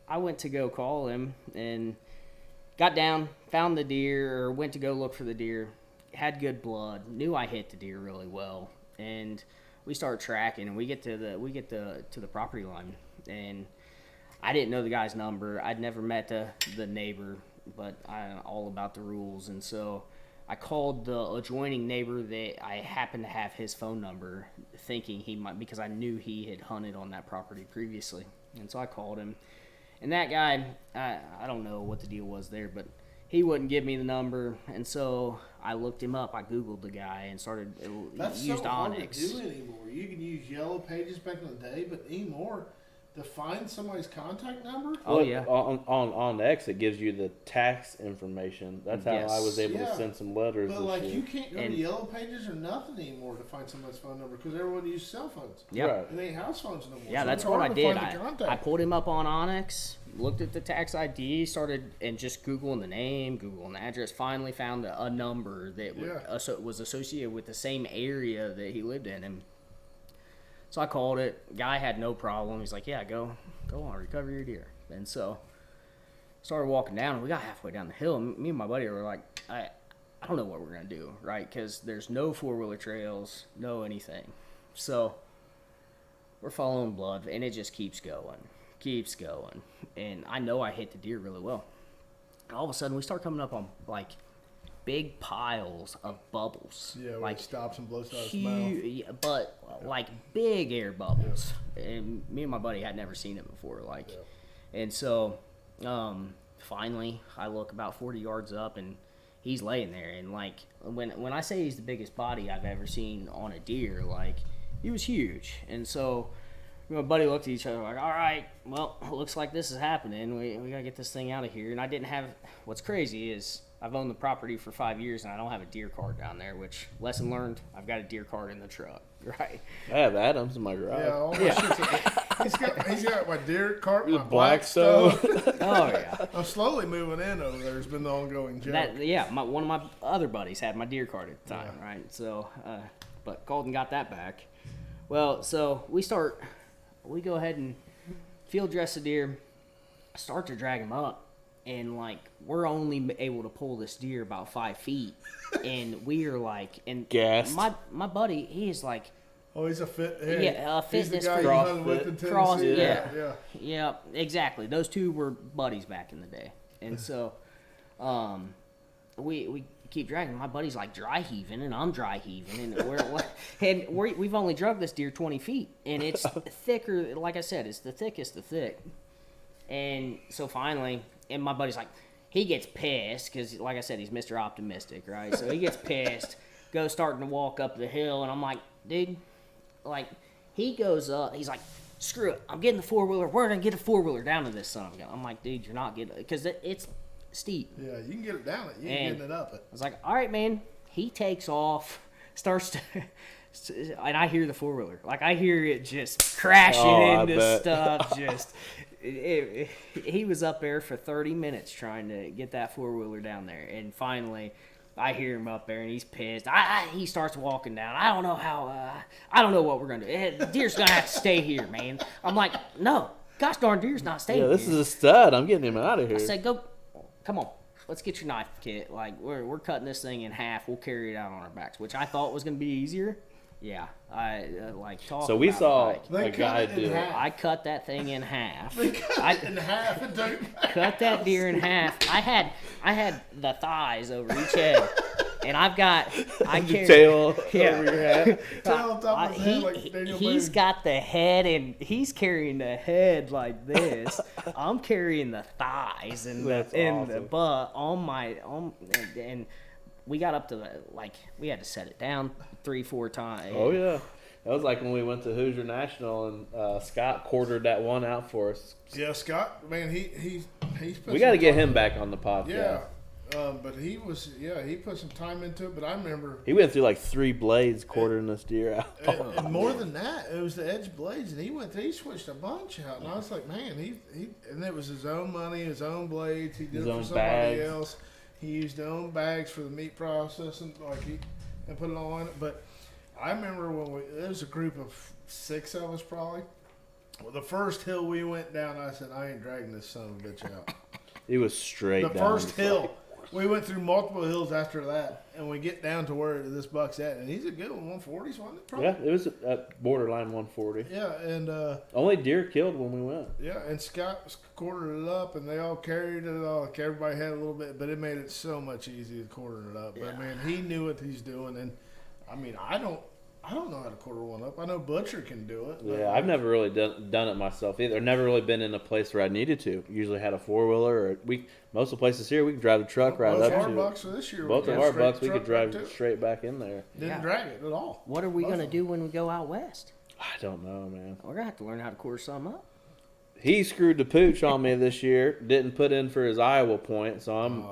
I went to go call him and got down, found the deer, or went to go look for the deer. Had good blood, knew I hit the deer really well, and we start tracking, and we get to the property line, and I didn't know the guy's number. I'd never met the neighbor, but I all about the rules, and so I called the adjoining neighbor that I happened to have his phone number, thinking he might, because I knew he had hunted on that property previously, and so I called him, and that guy, I don't know what the deal was there, but he wouldn't give me the number, and so I looked him up. I Googled the guy and started That's used so hard Onyx. to do anymore. You can use Yellow Pages back in the day, but anymore, to find somebody's contact number. Oh, Well, yeah. On X, it gives you the tax information. That's how I was able Yeah. to send some letters. But this like year. you can't go And- to Yellow Pages or nothing anymore to find somebody's phone number because everyone uses cell phones. Yep. Right. And they ain't house phones no more. Yeah, So that's it's what I hard to did. find the I contact. pulled him up on Onyx, looked at the tax ID, started and just Googling the name, Googling the address. Finally found a number that was associated with the same area that he lived in. And so I called it. Guy had no problem. He's like, "Yeah, go on, recover your deer." And so started walking down, and we got halfway down the hill. And me and my buddy were like, I don't know what we're gonna do, right? Because there's no 4-wheeler trails, no anything. So we're following blood, and it just keeps going. And I know I hit the deer really well. And all of a sudden, we start coming up on like big piles of bubbles. Yeah, where like it stops and blows out his mouth. huge, but like big air bubbles. And me and my buddy had never seen it before. And so finally, I look about 40 yards up, and he's laying there. And like when I say he's the biggest body I've ever seen on a deer, like he was huge. And so my buddy looked at each other like, all right, well, it looks like this is happening. We got to get this thing out of here. And I didn't have, what's crazy is I've owned the property for 5 years and I don't have a deer card down there, which, lesson learned, I've got a deer card in the truck, right? I have Adams in my garage. Yeah, all my shit's he's got my deer cart, my Blackstone. Blackstone. Oh, yeah. I'm slowly moving in over there. It's been the ongoing joke. One of my other buddies had my deer card at the time, right? So, but Colton got that back. Well, so we go ahead and field dress the deer, start to drag him up, and like we're only able to pull this deer about 5 feet, and we are like, and gassed. My buddy, he is like, Oh, he's a fit. Fitness he's the guy you hunted with in Tennessee. Yeah, exactly. Those two were buddies back in the day, and so, we keep dragging. My buddy's like dry heaving, and I'm dry heaving, and we've only drug this deer 20 feet, and it's thicker. Like I said, it's the thickest of thick. And so finally, and my buddy's like, he gets pissed because, like I said, he's Mr. Optimistic, right? So he gets pissed, goes starting to walk up the hill, and I'm like, dude, like he goes up, he's like, screw it, I'm getting the 4-wheeler. We're gonna get a 4-wheeler down to this son of a gun. I'm like, dude, you're not getting it because it's steep. Yeah, you can get it down it. You ain't getting it up it. I was like, all right, man. He takes off, starts to, and I hear the 4-wheeler. Like, I hear it just crashing into stuff. Just, he was up there for 30 minutes trying to get that 4-wheeler down there. And finally, I hear him up there, and he's pissed. He starts walking down. I don't know what we're going to do. The deer's going to have to stay here, man. I'm like, no. Gosh darn deer's not staying here. Yeah, this is a stud. I'm getting him out of here. I said, come on, let's get your knife kit. Like, we're cutting this thing in half. We'll carry it out on our backs, which I thought was going to be easier. Yeah, So we saw a guy do it. I cut that thing in half. They cut it in half and cut that deer in half. I had the thighs over each head, and I carried tail over your head. Tail on top of his head like Daniel He's Boone. got the head, and he's carrying the head like this. I'm carrying the thighs and the butt and we got up to we had to set it down 3-4 times. Oh yeah, that was like when we went to Hoosier National and Scott quartered that one out for us. Yeah, Scott, man, he's put we got to get him back on the podcast. Yeah, but he put some time into it. But I remember he went through like 3 blades quartering this deer out. and more than that, it was the edge blades, and he switched a bunch out, and I was like, man, and it was his own money, his own blades. He did it for somebody else. He used his own bags for the meat processing, and put it all in it. But I remember when there was a group of 6 of us probably. Well, the first hill we went down, I said, I ain't dragging this son of a bitch out. He was straight down. The first hill. We went through multiple hills after that, and we get down to where this buck's at, and he's a good one, 140s, wasn't it? Probably? Yeah, it was at borderline 140. Yeah, and only deer killed when we went. Yeah, and Scott quartered it up, and they all carried it all. Like everybody had a little bit, but it made it so much easier quartering it up. But man, he knew what he's doing, and I mean, I don't know how to quarter one up. I know Butcher can do it. Yeah, I've never really done it myself either. Never really been in a place where I needed to. Usually had a 4-wheeler, or most of the places here we could drive the truck right up to. Both of our bucks this year. Both of our bucks we could drive straight back in there. Didn't drag it at all. What are we gonna do when we go out west? I don't know, man. We're gonna have to learn how to quarter something up. He screwed the pooch on me this year. Didn't put in for his Iowa point, so I'm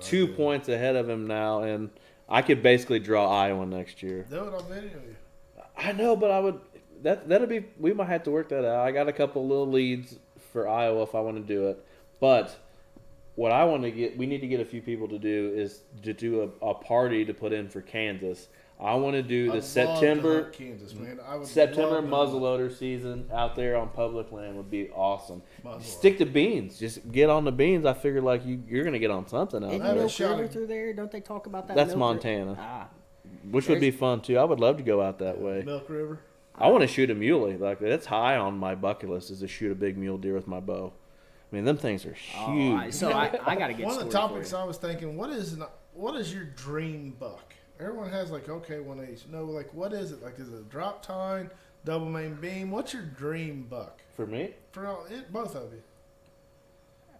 2 points ahead of him now, and I could basically draw Iowa next year. Do it on video. I know, but I would. That'll be. We might have to work that out. I got a couple little leads for Iowa if I want to do it. But what I want to get, we need to get a few people to do is to do a party to put in for Kansas. I want to do the September Kansas, man. September muzzleloader season out there on public land would be awesome. Stick to beans. Just get on the beans. I figure like you're gonna get on something out there. there. Milk River through there? Don't they talk about that? That's Montana. Which would be fun too. I would love to go out that way. Milk River. I want to shoot a muley. Like that's high on my bucket list is to shoot a big mule deer with my bow. I mean, them things are huge. So I got to get one of the topics I was thinking. What is your dream buck? Everyone has like one of these. No, like what is it? Like is it a drop tine, double main beam? What's your dream buck? For me? For both of you.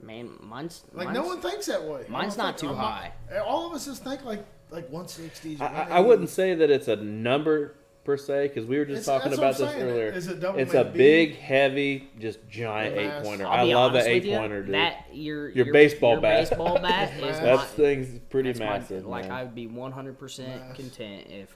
Man, mine's no one thinks that way. Mine's not too high. All of us just think like 160s. I wouldn't say that it's a number per se, because we were just talking that's about what I'm this saying. earlier. Is it double It's a made big, heavy, just giant Mass. 8-pointer. I'll I be love honest that with you, 8-pointer, dude. That your baseball bat. baseball bat is Mass. That my, thing's pretty that's my- massive, like man. I would be 100% Mass. content if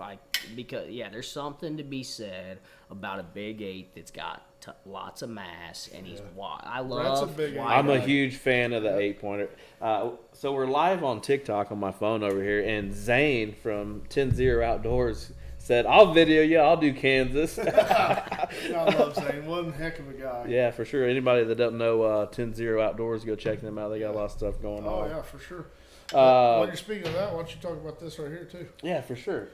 because there's something to be said about a big 8 that's got lots of mass and he's wide. I That's a love big 8. wide I'm a eyed. huge fan of the 8-pointer. So we're live on TikTok on my phone over here, and Zane from 10-0 Outdoors said, "I'll video you. I'll do Kansas." I love Zane. One heck of a guy. Yeah, for sure. Anybody that doesn't know 10-0 Outdoors, go check them out. They got a lot of stuff going Oh, on. yeah, for sure. While you're speaking of that, why don't you talk about this right here, too? Yeah, for sure.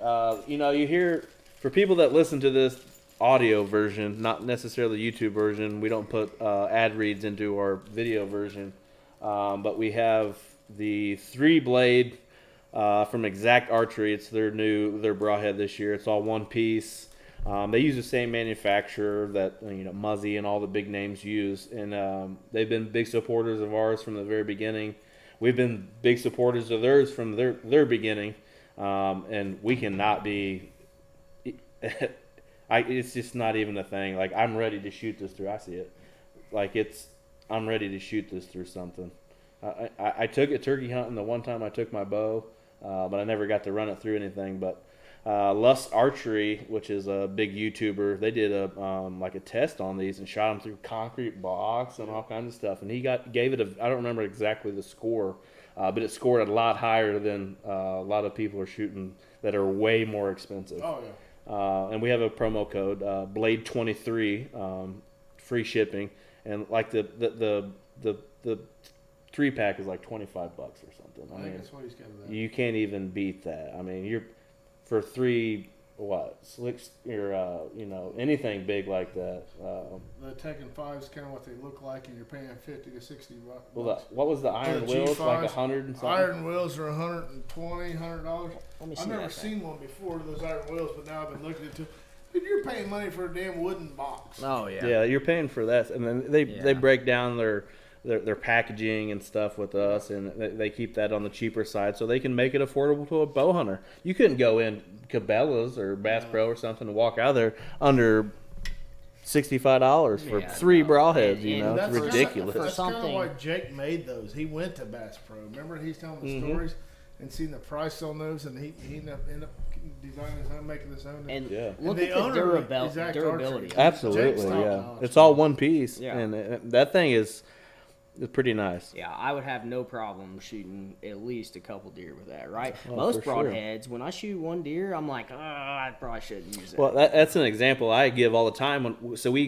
You hear, for people that listen to this audio version, not necessarily the YouTube version, we don't put ad reads into our video version, but we have the 3-blade from Exact Archery. It's their broadhead this year. It's all one piece. They use the same manufacturer that Muzzy and all the big names use, and they've been big supporters of ours from the very beginning. We've been big supporters of theirs from their beginning, and we cannot be. It's just not even a thing. Like, I'm ready to shoot this through. I see it. Like, I'm ready to shoot this through something. I took it turkey hunting the one time I took my bow, but I never got to run it through anything. But Lust Archery, which is a big YouTuber, they did a test on these and shot them through concrete blocks and all kinds of stuff. And he gave it I don't remember exactly the score, but it scored a lot higher than a lot of people are shooting that are way more expensive. Oh, yeah. And we have a promo code, Blade23, free shipping, and like the 3-pack is like $25 or something. I think that's what he's got of that. You can't even beat that. I mean, you're for 3 slicks or anything big like that. The Tekken 5 is kind of what they look like, and you're paying $50 to $60. Well, what was the iron The wheels, like G5s, 100 and something? Iron wheels are $120, $100. Let me see I've never that thing. seen one before, those iron wheels, but now I've been looking into. Dude, you're paying money for a damn wooden box. Oh yeah. Yeah, you're paying for that, and then they break down their packaging and stuff with us, and they keep that on the cheaper side so they can make it affordable to a bow hunter. You couldn't go in Cabela's or Bass Pro or something and walk out there under $65 for 3 broadheads. And It's ridiculous. That's kind of something- why Jake made those. He went to Bass Pro. Remember, he's telling the stories and seen the price on those, and he ended up designing his own, making his own. And Yeah. look the at the owner of Exact durability. Archery. Absolutely, Jake's yeah. top-notch. It's all one piece, Yeah. and that thing is pretty nice. Yeah, I would have no problem shooting at least a couple deer with that, right? Oh, Most for sure. broadheads, when I shoot one deer, I'm like, I probably shouldn't use it. Well, that's an example I give all the time. So we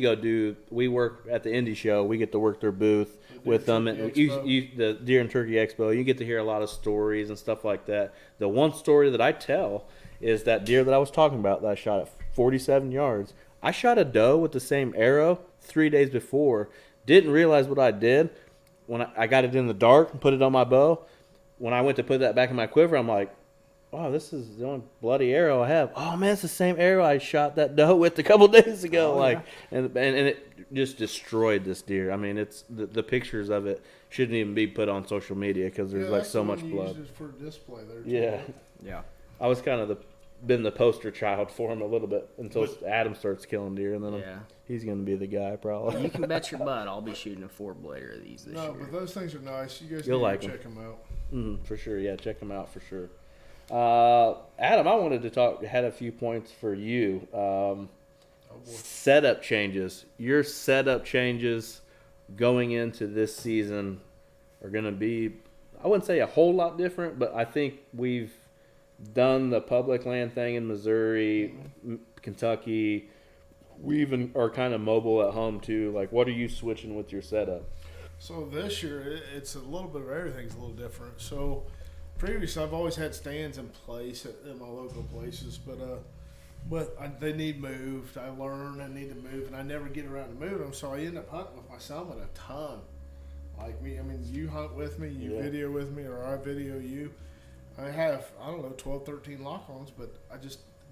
work at the indie show. We get to work their booth with them, and Turkey Expo. the Deer and Turkey Expo. You get to hear a lot of stories and stuff like that. The one story that I tell is that deer that I was talking about that I shot at 47 yards. I shot a doe with the same arrow 3 days before. Didn't realize what I did. When I got it in the dark and put it on my bow, when I went to put that back in my quiver, I'm like, wow, this is the only bloody arrow I have. Oh, man, it's the same arrow I shot that doe with a couple days ago. And it just destroyed this deer. I mean, it's the pictures of it shouldn't even be put on social media because there's that's so the much one you blood. used for display there, too. Yeah. yeah. I was kind of been the poster child for him a little bit until Adam starts killing deer, and then Yeah. he's going to be the guy probably. You can bet your butt I'll be shooting a 4-blader of these this No, year. but those things are nice. You guys You'll need like to 'em. check them out. For sure, yeah. Check them out for sure. Adam, I wanted to had a few points for you. Setup changes. Your setup changes going into this season are going to be, I wouldn't say a whole lot different, but I think we've done the public land thing in Missouri, Kentucky. We even are kind of mobile at home too. Like, what are you switching with your setup? So this year, it's a little bit of everything's a little different. So previously, I've always had stands in place at my local places, but they need moved. I learn I need to move, and I never get around to move them. So I end up hunting with my son with a ton. Like me, I mean, you hunt with me, you video with me, or I video you. I have, 12, 13 lock-ons, but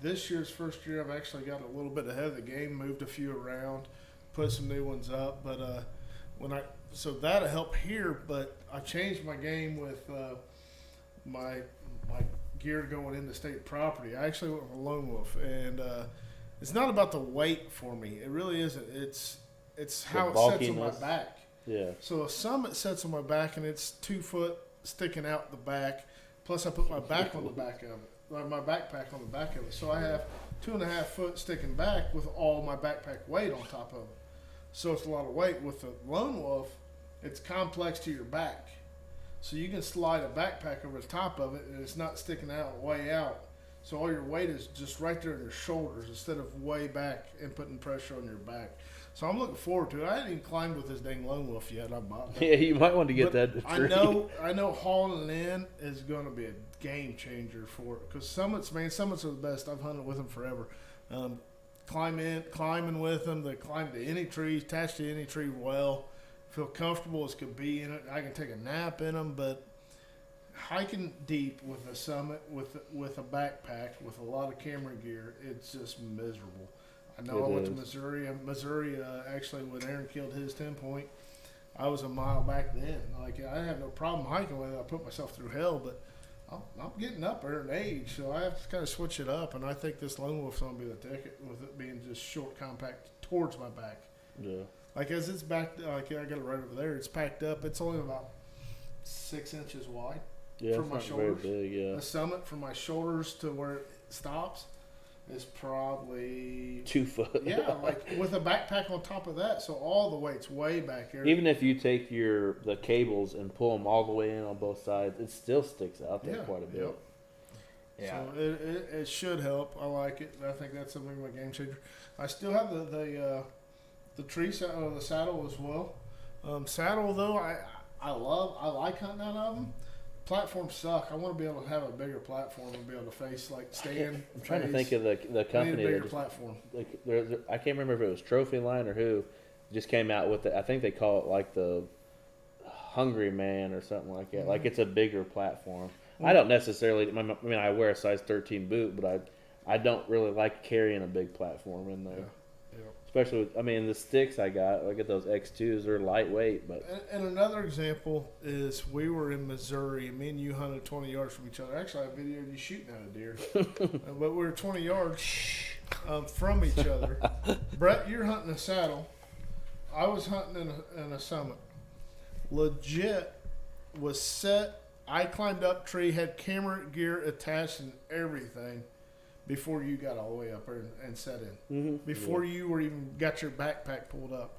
this year's first year, I've actually got a little bit ahead of the game, moved a few around, put some new ones up, but so that'll help here, but I changed my game with my gear going into state property. I actually went with a lone wolf, and it's not about the weight for me. It really isn't. It's how it sets on my bulkiness. back. Yeah. So a Summit sets on my back, and it's 2 foot sticking out the back. Plus, I put my back on the back of it, like my backpack on the back of it. So I have 2.5 foot sticking back with all my backpack weight on top of it. So it's a lot of weight. With the Lone Wolf, it's complex to your back. So you can slide a backpack over the top of it, and it's not sticking out way out. So all your weight is just right there in your shoulders instead of way back and putting pressure on your back. So I'm looking forward to it. I haven't even climbed with this dang Lone Wolf yet. I bought that. Yeah, you might want to get But that I tree. know hauling it in is going to be a game changer for it, because Summits are the best. I've hunted with them forever. Climbing with them, they climb to any tree, attach to any tree well, feel comfortable as could be in it. I can take a nap in them, but hiking deep with a Summit with a backpack with a lot of camera gear, it's just miserable. I know I went to Missouri. Actually, when Aaron killed his 10-point, I was a mile back then. Like, I had no problem hiking with it. I put myself through hell, but I'm getting up there in age, so I have to kind of switch it up. And I think this Lone Wolf's going to be the ticket, with it being just short, compact towards my back. Yeah. Like, as it's back, like I got it right over there. It's packed up. It's only about 6 inches wide. Yeah, for it's my not shoulders. very big. Yeah. The Summit from my shoulders to where it stops is probably 2 foot. yeah, like with a backpack on top of that, so all the weight's way back here. Even if you take the cables and pull them all the way in on both sides, it still sticks out there quite a bit. Yep. Yeah. So it should help. I like it. I think that's something of a game changer. I still have the tree saddle, the saddle as well. Saddle though, I like hunting out of them. Platforms suck. I want to be able to have a bigger platform and be able to stand. I'm trying to think of the I need a company bigger that just, platform. I can't remember if it was Trophy Line or who just came out with it. I think they call it like the Hungry Man or something like that. Mm-hmm. Like it's a bigger platform. I don't necessarily. I mean, I wear a size 13 boot, but I don't really like carrying a big platform in there. Yeah. Especially with, I mean, the sticks I got at those X2s. They're lightweight, but And another example is we were in Missouri, and me and you hunted 20 yards from each other. Actually, I videoed you shooting at a deer, but we were 20 yards from each other. Brett, you're hunting a saddle. I was hunting in a Summit. Legit was set. I climbed up tree, had camera gear attached and everything before you got all the way up there and set in. Before you were even got your backpack pulled up.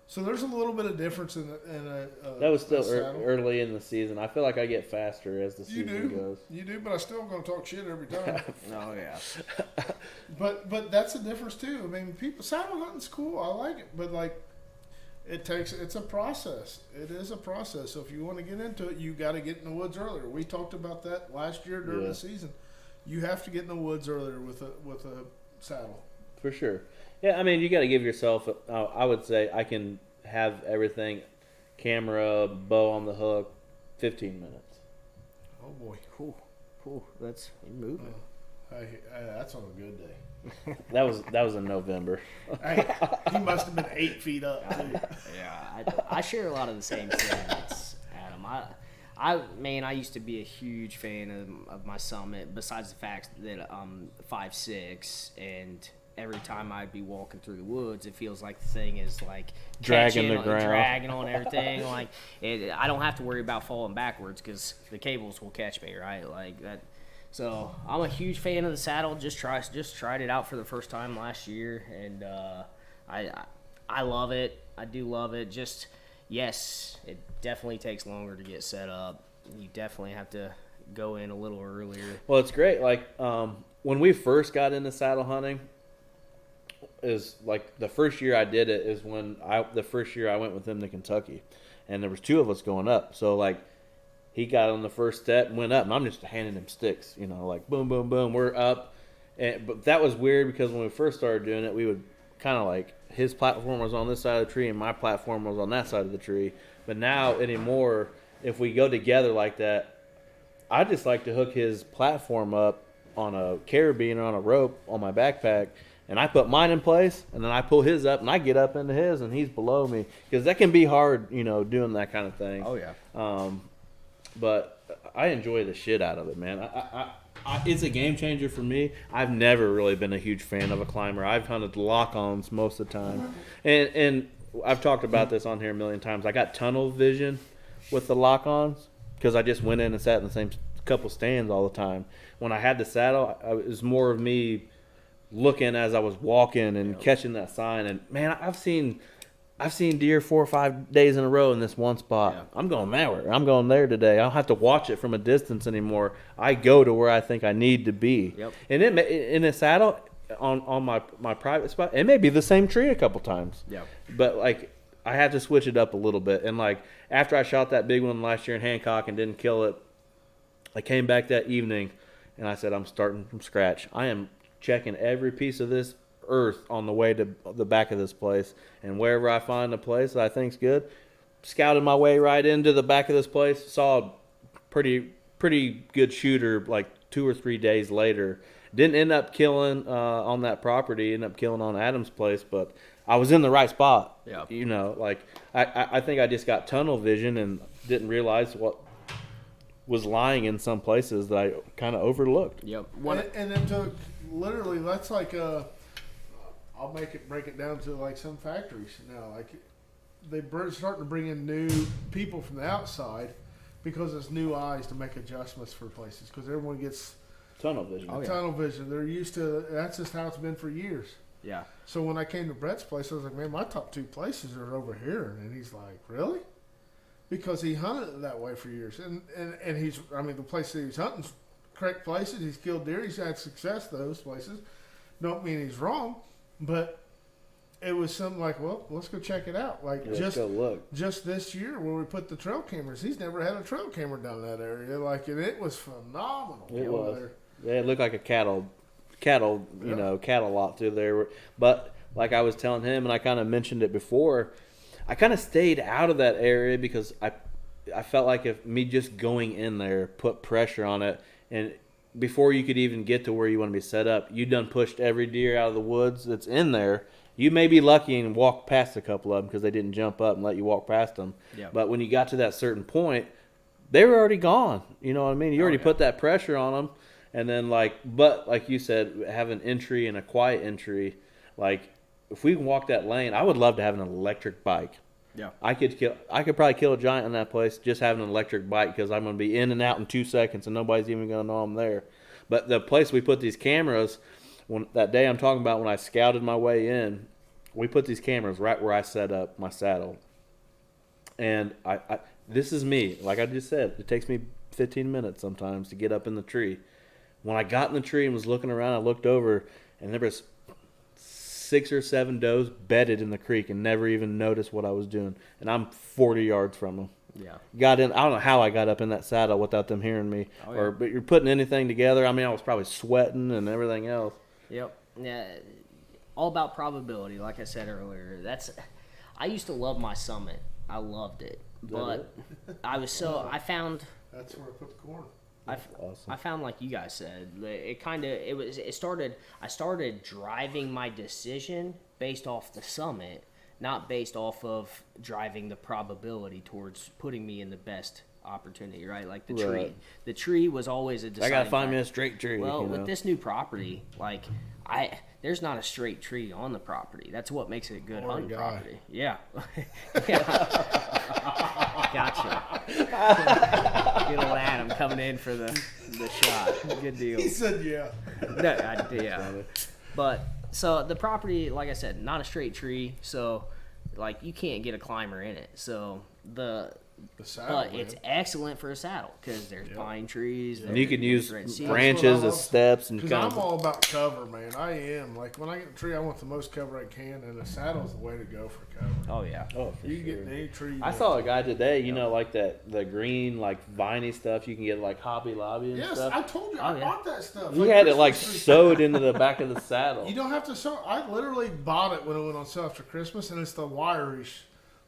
So there's a little bit of difference in a that was still saddle. early in the season. I feel like I get faster as the season goes. You do, but I still gonna talk shit every time. Oh yeah. but that's a difference too. I mean, saddle hunting's cool. I like it, but like it's a process. It is a process. So if you want to get into it, you got to get in the woods earlier. We talked about that last year during the season. You have to get in the woods earlier with a saddle. For sure. Yeah, I mean, you got to give yourself, I would say I can have everything, camera, bow on the hook, 15 minutes. Oh, boy. Cool. That's moving. That's on a good day. That was in November. Hey, he must have been 8 feet up, too. Yeah, I share a lot of the same sentiments, Adam. I used to be a huge fan of my Summit, besides the fact that I'm 5'6", and every time I'd be walking through the woods, it feels like the thing is like Dragging the ground. dragging on everything. Like I don't have to worry about falling backwards because the cables will catch me, right? Like that. So I'm a huge fan of the saddle. Just tried it out for the first time last year, and I love it. I do love it. Just yes, it definitely takes longer to get set up. You definitely have to go in a little earlier. Well, it's great. Like when we first got into saddle hunting, is like the first year I did it is the first year I went with him to Kentucky, and there was 2 of us going up. So like he got on the first step and went up, and I'm just handing him sticks, like boom, boom, boom, we're up. But that was weird because when we first started doing it, we would kind of like his platform was on this side of the tree and my platform was on that side of the tree. But now anymore, if we go together like that, I just like to hook his platform up on a carabiner on a rope on my backpack, and I put mine in place, and then I pull his up, and I get up into his, and he's below me, because that can be hard, doing that kind of thing. Oh yeah. But I enjoy the shit out of it, man. It's a game changer for me. I've never really been a huge fan of a climber. I've hunted lock-ons most of the time, and I've talked about this on here a million times. I got tunnel vision with the lock-ons because I just went in and sat in the same couple stands all the time. When I had the saddle, it was more of me looking as I was walking and catching that sign. And man, I've seen deer 4 or 5 days in a row in this one spot. Yeah. I'm going there. I'm going there today. I don't have to watch it from a distance anymore. I go to where I think I need to be. Yep. And in a saddle on my private spot, it may be the same tree a couple times. Yeah. But like I had to switch it up a little bit. And like after I shot that big one last year in Hancock and didn't kill it, I came back that evening and I said, I'm starting from scratch. I am checking every piece of this earth on the way to the back of this place, and wherever I find a place that I think's good, scouted my way right into the back of this place, saw a pretty good shooter like 2 or 3 days later. Didn't end up killing on that property, ended up killing on Adam's place, but I was in the right spot. Yeah. You know, like I think I just got tunnel vision and didn't realize what was lying in some places that I kind of overlooked. Yep. And then to literally, that's like I'll break it down to like some factories now. Like they're starting to bring in new people from the outside because it's new eyes to make adjustments for places because everyone gets Tunnel vision. Oh, yeah. tunnel vision. They're used to that's just how it's been for years. Yeah. So when I came to Brett's place, I was like, man, my top 2 places are over here, and he's like, really? Because he hunted it that way for years, and he's the place that he's hunting's correct places. He's killed deer. He's had success those places. Don't mean he's wrong, but it was something like, well, let's go check it out. Like Let's go look. just this year when we put the trail cameras, he's never had a trail camera down that area. Like, and it was phenomenal. It over was. there. Yeah, it looked like a cattle lot through there. But like I was telling him, and I kind of mentioned it before, I kind of stayed out of that area because I felt like if me just going in there put pressure on it, and before you could even get to where you want to be set up, you done pushed every deer out of the woods that's in there. You may be lucky and walk past a couple of them because they didn't jump up and let you walk past them. Yeah. But when you got to that certain point, they were already gone. You know what I mean? You already put that pressure on them. And then but like you said, have an entry and a quiet entry. Like if we can walk that lane, I would love to have an electric bike. Yeah. I could probably kill a giant in that place just having an electric bike because I'm going to be in and out in 2 seconds and nobody's even going to know I'm there. But the place we put these cameras, that day I'm talking about when I scouted my way in, we put these cameras right where I set up my saddle. And this is me. Like I just said, it takes me 15 minutes sometimes to get up in the tree. When I got in the tree and was looking around, I looked over and there was 6 or 7 does bedded in the creek and never even noticed what I was doing. And I'm 40 yards from them. Yeah. Got in. I don't know how I got up in that saddle without them hearing me. Oh, yeah. But you're putting anything together. I mean, I was probably sweating and everything else. Yep. Yeah. All about probability, like I said earlier. I used to love my Summit. I loved it, but I found. That's where I put the corn. Awesome. I found, like you guys said, I started driving my decision based off the Summit, not based off of driving the probability towards putting me in the best opportunity, right? Like the tree. The tree was always a deciding I got to find me a factor. straight tree. Well, with this new property, there's not a straight tree on the property. That's what makes it a good hunting property. Yeah. Gotcha. Good old Adam coming in for the shot. Good deal. He said, yeah. Yeah. But so the property, like I said, not a straight tree, so like you can't get a climber in it. So the saddle, it's excellent for a saddle because there's pine trees. And you can use branches branches as steps and because I'm all about cover, man. I am. Like when I get a tree, I want the most cover I can, and the saddle's the way to go for cover. Oh yeah. Oh, for You can sure. get any tree. I saw a guy today, like the green, like viney stuff you can get like Hobby Lobby and Yes, stuff. I told you I bought that stuff. He had it like sewed into the back of the saddle. You don't have to sew. I literally bought it when it went on sale after Christmas, and it's the wire-ish,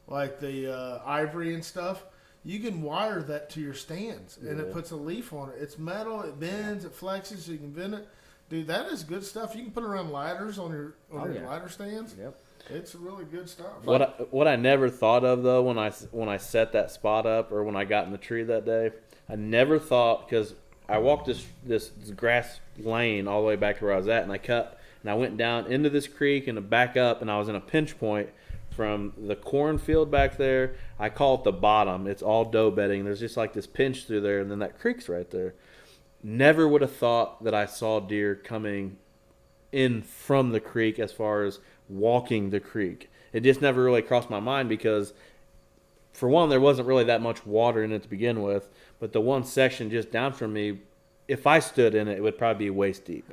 like the ivory and stuff. You can wire that to your stands, and it puts a leaf on it. It's metal. It bends. It flexes, so you can bend it. Dude, that is good stuff. You can put it around ladders on your ladder stands. Yep. It's really good stuff. What I never thought of though when I set that spot up or when I got in the tree that day, I never thought because I walked this grass lane all the way back to where I was at, and I went down into this creek and back up, and I was in a pinch point from the cornfield back there. I call it the bottom. It's all doe bedding. There's just like this pinch through there, and then that creek's right there. Never would have thought that I saw deer coming in from the creek as far as walking the creek. It just never really crossed my mind because, for one, there wasn't really that much water in it to begin with, but the one section just down from me, if I stood in it, it would probably be waist deep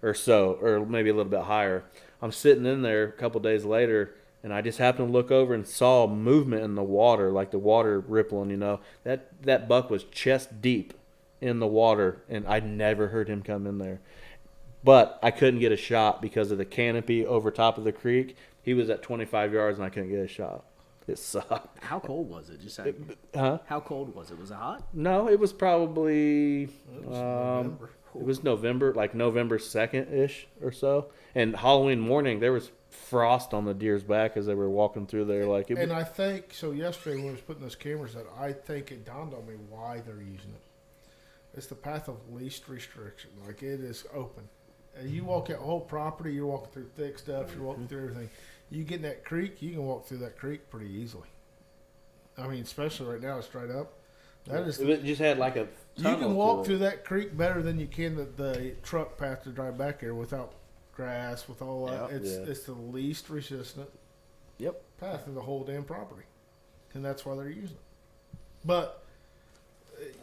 or so, or maybe a little bit higher. I'm sitting in there a couple days later, and I just happened to look over and saw movement in the water, like the water rippling, you know. That buck was chest deep in the water, and I never heard him come in there. But I couldn't get a shot because of the canopy over top of the creek. He was at 25 yards, and I couldn't get a shot. It sucked. How cold was it? Just How cold was it? Was it hot? No, it was probably November. it was November, like November 2nd-ish or so. And Halloween morning, there was frost on the deer's back as they were walking through there. And I think, so yesterday when I was putting those cameras out, I think it dawned on me why they're using it. It's the path of least restriction. Like, it is open. And you walk that whole property, you're walking through thick stuff, you're walking through everything. You get in that creek, you can walk through that creek pretty easily. I mean, especially right now, it's straight up. It just had like a you can walk through that creek better than you can the truck path to drive back there without grass, with all that. It's the least resistant path in the whole damn property. And that's why they're using it. But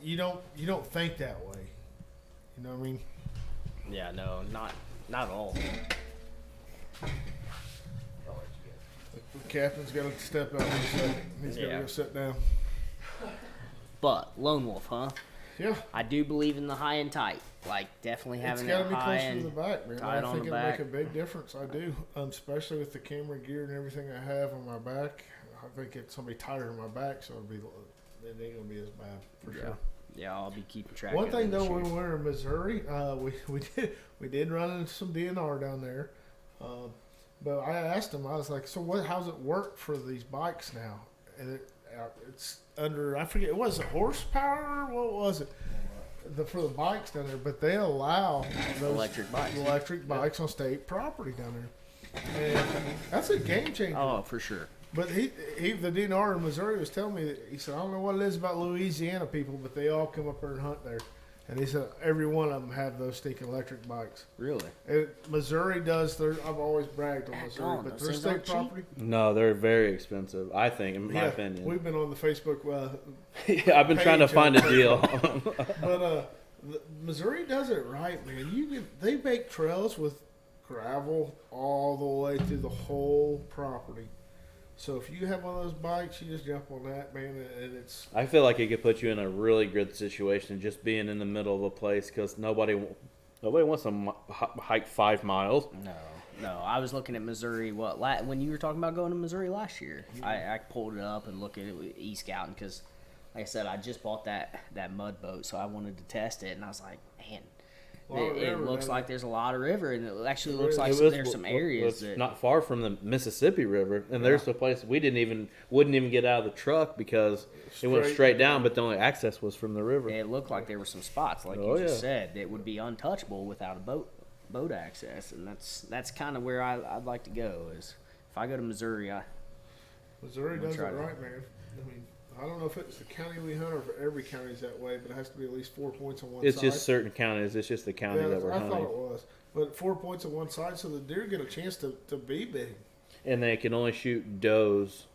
you don't think that way. You know what I mean? Yeah, no, not at all. The captain's got to step out in a second. He's got to go sit down. But lone wolf, huh? Yeah. I do believe in the high and tight. Like, definitely having that high and to the back, man. I think it'll make a big difference. I do, especially with the camera gear and everything I have on my back. I think it's somebody tighter on my back, so it ain't gonna be as bad for sure. Yeah, I'll be keeping track. One thing though, when we were in Missouri, we did run into some DNR down there. But I asked him, I was like, so how's it work for these bikes now? And it's under, I forget, was it horsepower? What was it? For the bikes down there, but they allow those electric bikes on state property down there. And that's a game changer. Oh, for sure. But the DNR in Missouri was telling me that, he said, I don't know what it is about Louisiana people, but they all come up there and hunt there. And he said every one of them have those stinking electric bikes. Really? Missouri does. I've always bragged on Missouri, but their state property. No, they're very expensive. I think, in my opinion. We've been on the Facebook. I've been trying to find a deal. But Missouri does it right, man. They make trails with gravel all the way through the whole property. So if you have one of those bikes, you just jump on that, man, and it's... I feel like it could put you in a really good situation just being in the middle of a place because nobody wants to hike 5 miles. No. I was looking at Missouri, when you were talking about going to Missouri last year. I pulled it up and looked at it with e-scouting because, like I said, I just bought that mud boat, so I wanted to test it, and I was like, man... It looks like there's a lot of river, and it actually looks like there's some areas that not far from the Mississippi River, and there's a place wouldn't even get out of the truck because it went straight down, but the only access was from the river. It looked like there were some spots, like you just said, that would be untouchable without a boat access, and that's kind of where I'd like to go. Is if I go to Missouri, Missouri does it right, man. I mean, I don't know if it's the county we hunt or if every county's that way, but it has to be at least 4 points on one side. It's just certain counties. It's just the county that we're hunting. I thought it was. But 4 points on one side, so the deer get a chance to be big. And they can only shoot does,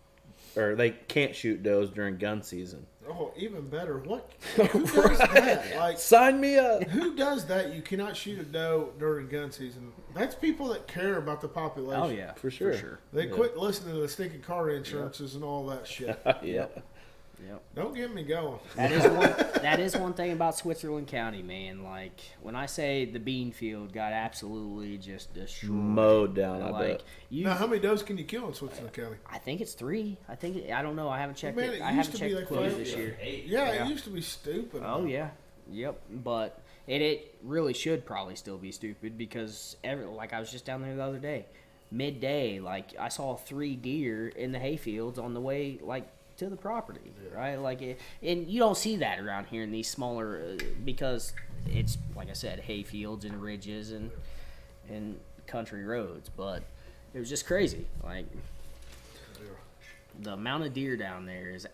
or they can't shoot does during gun season. Oh, even better. Who does that? Like, sign me up. Who does that? You cannot shoot a doe during gun season. That's people that care about the population. Oh, yeah. For sure. They quit listening to the stinking car insurances and all that shit. Yep. Don't get me going. That is one thing about Switzerland County, man. Like, when I say the bean field got absolutely just destroyed. Mowed down, I bet. Now, how many does can you kill in Switzerland County? I think it's 3. I don't know. I haven't checked it. I haven't checked the quotas this year. Yeah, it used to be stupid. Oh, yeah. Yep. But it really should probably still be stupid because, like, I was just down there the other day. Midday, like, I saw 3 deer in the hayfields on the way, like, to the property, right? Like, and you don't see that around here in these smaller because it's like I said, hay fields and ridges and country roads. But it was just crazy, like. The amount of deer down there is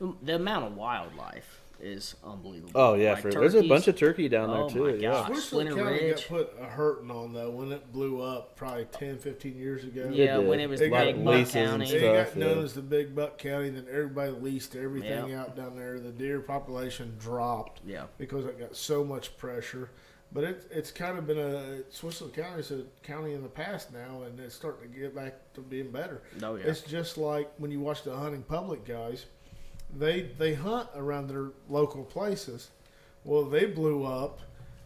the amount of wildlife is unbelievable. Oh yeah, like there's a bunch of turkey down there Oh, too. my Yeah, gosh. Switzerland Splinter County got Ridge. put a hurting on though when it blew up probably 10, 15 years ago. Yeah, did. when it was They got Big Buck leases and County. It stuff. got known yeah. as the Big Buck County. Then everybody leased everything Yep. out down there. The deer population dropped Yeah. because it got so much pressure. But it's kind of been Switzerland County is a county in the past now, and it's starting to get back to being better. Oh yeah. It's just like when you watch the hunting public guys, they hunt around their local places. Well, they blew up,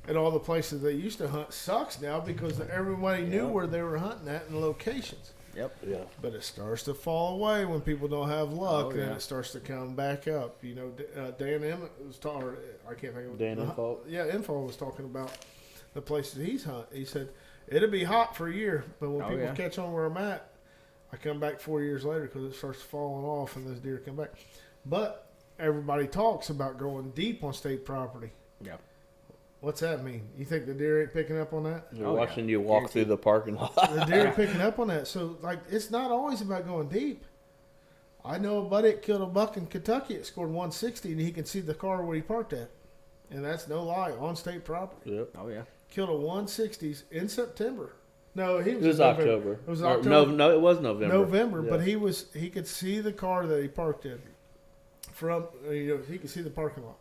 and all the places they used to hunt sucks now because everybody knew where they were hunting at and the locations. Yep. Yeah. But it starts to fall away when people don't have luck, Oh, then yeah. it starts to come back up. You know, Dan Emmett was talking. I can't think of Dan Info? Yeah, Info was talking about the places he's hunt. He said it'll be hot for a year, but when Oh, people yeah. catch on where I'm at, I come back 4 years later because it starts falling off and those deer come back. But everybody talks about going deep on state property. Yeah. What's that mean? You think the deer ain't picking up on that? They're Oh, yeah. watching you walk through the parking lot. The deer are picking up on that. So, like, it's not always about going deep. I know a buddy that killed a buck in Kentucky that scored 160, and he can see the car where he parked at. And that's no lie, on state property. Yep. Oh yeah. Killed a 160s in September. No, he It was was in November. October. It was Or, October. No, it was November. November, Yeah. but he could see the car that he parked in. From he could see the parking lot.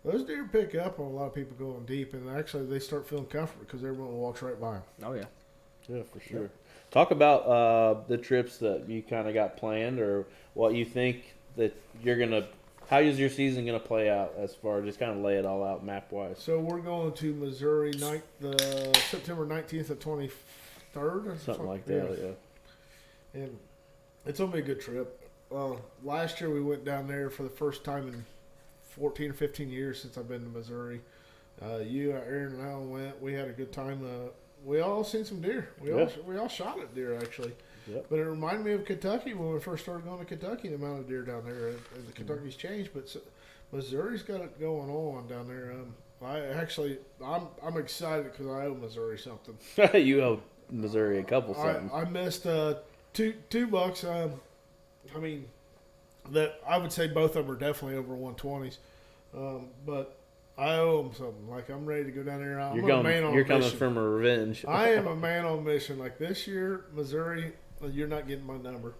Those deer pick up on a lot of people going deep, and actually they start feeling comfortable because everyone walks right by them. Oh yeah. Yeah, for sure. Talk about the trips that you kind of got planned, or what you think that you're gonna. How is your season gonna play out as far? Just kind of lay it all out map wise. So we're going to Missouri the September 19th to 23rd, or Something like that. Yeah. And it's gonna be a good trip. Last year we went down there for the first time in 14 or 15 years since I've been to Missouri. Aaron, and Alan went. We had a good time. We all seen some deer. We all shot at deer actually. Yep. But it reminded me of Kentucky when we first started going to Kentucky. The amount of deer down there, the Kentucky's changed, but Missouri's got it going on down there. I'm excited because I owe Missouri something. You owe Missouri a couple something. I missed two bucks. I mean, that I would say both of them are definitely over 120s. But I owe them something. Like I'm ready to go down there. I'm a man on You're a coming mission. from a revenge. I am a man on a mission. Like this year, Missouri, you're not getting my number.